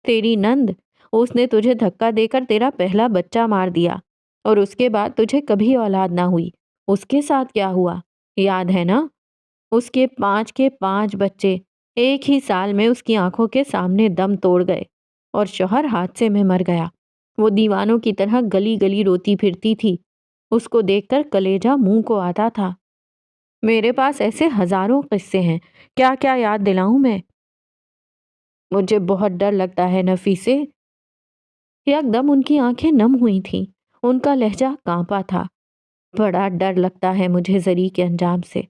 Speaker 1: تیری نند، اس نے تجھے دھکا دے کر تیرا پہلا بچہ مار دیا، اور اس کے بعد تجھے کبھی اولاد نہ ہوئی۔ اس کے ساتھ کیا ہوا یاد ہے نا؟ اس کے 5 کے 5 بچے ایک ہی سال میں اس کی آنکھوں کے سامنے دم توڑ گئے، اور شوہر حادثے میں مر گیا۔ وہ دیوانوں کی طرح گلی گلی روتی پھرتی تھی، اس کو دیکھ کر کلیجہ منہ کو آتا تھا۔ میرے پاس ایسے ہزاروں قصے ہیں، کیا کیا یاد دلاؤں میں؟ مجھے بہت ڈر لگتا ہے نفیسے۔ یک دم ان کی آنکھیں نم ہوئی تھیں، ان کا لہجہ کانپا تھا۔ بڑا ڈر لگتا ہے مجھے زری کے انجام سے،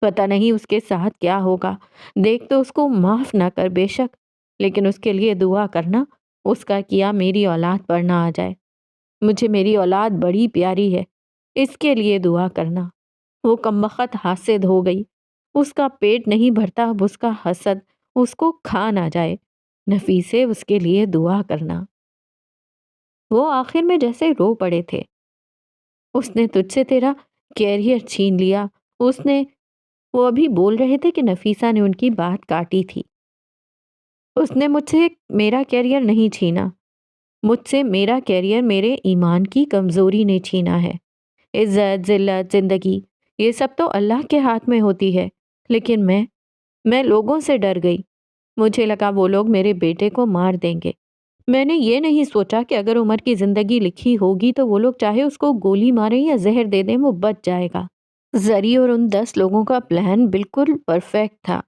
Speaker 1: پتہ نہیں اس کے ساتھ کیا ہوگا۔ دیکھ تو اس کو معاف نہ کر بے شک، لیکن اس کے لیے دعا کرنا، اس کا کیا میری اولاد پر نہ آ جائے۔ مجھے میری اولاد بڑی پیاری ہے، اس کے لیے دعا کرنا۔ وہ کمبخت حاسد ہو گئی، اس کا پیٹ نہیں بھرتا، اب اس کا حسد اس کو کھا نہ جائے۔ نفیسے، اس کے لیے دعا کرنا۔ وہ آخر میں جیسے رو پڑے تھے۔ اس نے تجھ سے تیرا کیریئر چھین لیا، اس نے، وہ ابھی بول رہے تھے کہ نفیسہ نے ان کی بات کاٹی تھی۔ اس نے مجھ سے میرا کیریئر نہیں چھینا، مجھ سے میرا کیریئر میرے ایمان کی کمزوری نے چھینا ہے۔ عزت، ذلت، زندگی، یہ سب تو اللہ کے ہاتھ میں ہوتی ہے، لیکن میں لوگوں سے ڈر گئی۔ مجھے لگا وہ لوگ میرے بیٹے کو مار دیں گے۔ میں نے یہ نہیں سوچا کہ اگر عمر کی زندگی لکھی ہوگی تو وہ لوگ چاہے اس کو گولی ماریں یا زہر دے دیں وہ بچ جائے گا۔ زری اور ان 10 لوگوں کا پلان بالکل پرفیکٹ تھا۔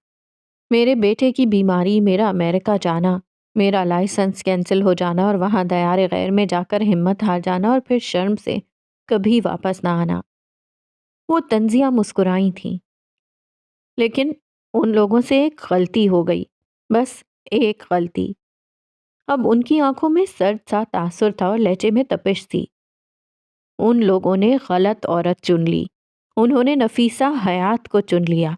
Speaker 1: میرے بیٹے کی بیماری، میرا امریکہ جانا، میرا لائسنس کینسل ہو جانا اور وہاں دیار غیر میں جا کر ہمت ہار جانا اور پھر شرم سے کبھی واپس نہ آنا۔ وہ طنزیہ مسکرائی تھیں، لیکن ان لوگوں سے ایک غلطی ہو گئی، بس ایک غلطی۔ اب ان کی آنکھوں میں سرد سا تاثر تھا اور لہجے میں تپش تھی۔ ان لوگوں نے غلط عورت چن لی، انہوں نے نفیسہ حیات کو چن لیا۔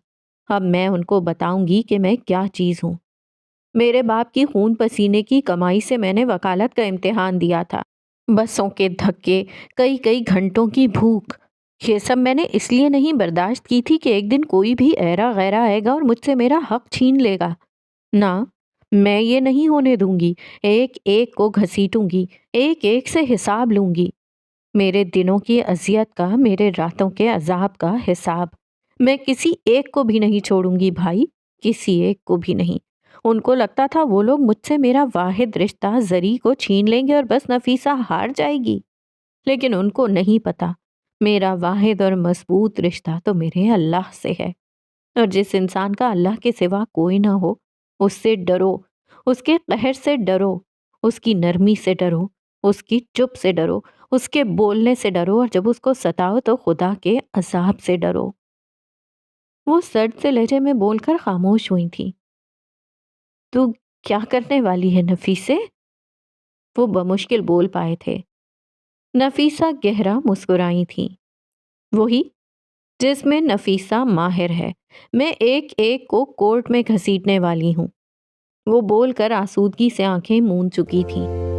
Speaker 1: اب میں ان کو بتاؤں گی کہ میں کیا چیز ہوں۔ میرے باپ کی خون پسینے کی کمائی سے میں نے وکالت کا امتحان دیا تھا، بسوں کے دھکے، کئی گھنٹوں کی بھوک، یہ سب میں نے اس لیے نہیں برداشت کی تھی کہ ایک دن کوئی بھی ایرا غیرا آئے گا اور مجھ سے میرا حق چھین لے گا۔ نہ، میں یہ نہیں ہونے دوں گی۔ ایک ایک کو گھسیٹوں گی، ایک ایک سے حساب لوں گی، میرے دنوں کی اذیت کا، میرے راتوں کے عذاب کا حساب۔ میں کسی ایک کو بھی نہیں چھوڑوں گی بھائی، کسی ایک کو بھی نہیں۔ ان کو لگتا تھا وہ لوگ مجھ سے میرا واحد رشتہ زری کو چھین لیں گے اور بس نفیسہ ہار جائے گی، لیکن ان کو نہیں پتا میرا واحد اور مضبوط رشتہ تو میرے اللہ سے ہے، اور جس انسان کا اللہ کے سوا کوئی نہ ہو اس سے ڈرو، اس کے قہر سے ڈرو، اس کی نرمی سے ڈرو، اس کی چپ سے ڈرو، اس کے بولنے سے ڈرو، اور جب اس کو ستاؤ تو خدا کے عذاب سے ڈرو۔ وہ سرد سے لہجے میں بول کر خاموش ہوئی تھی۔ تو کیا کرنے والی ہے نفیسے؟ وہ بمشکل بول پائے تھے۔ نفیسہ گہرا مسکرائی تھی۔ وہی جس میں نفیسہ ماہر ہے، میں ایک ایک کو کورٹ میں گھسیٹنے والی ہوں۔ وہ بول کر آسودگی سے آنکھیں موند چکی تھی۔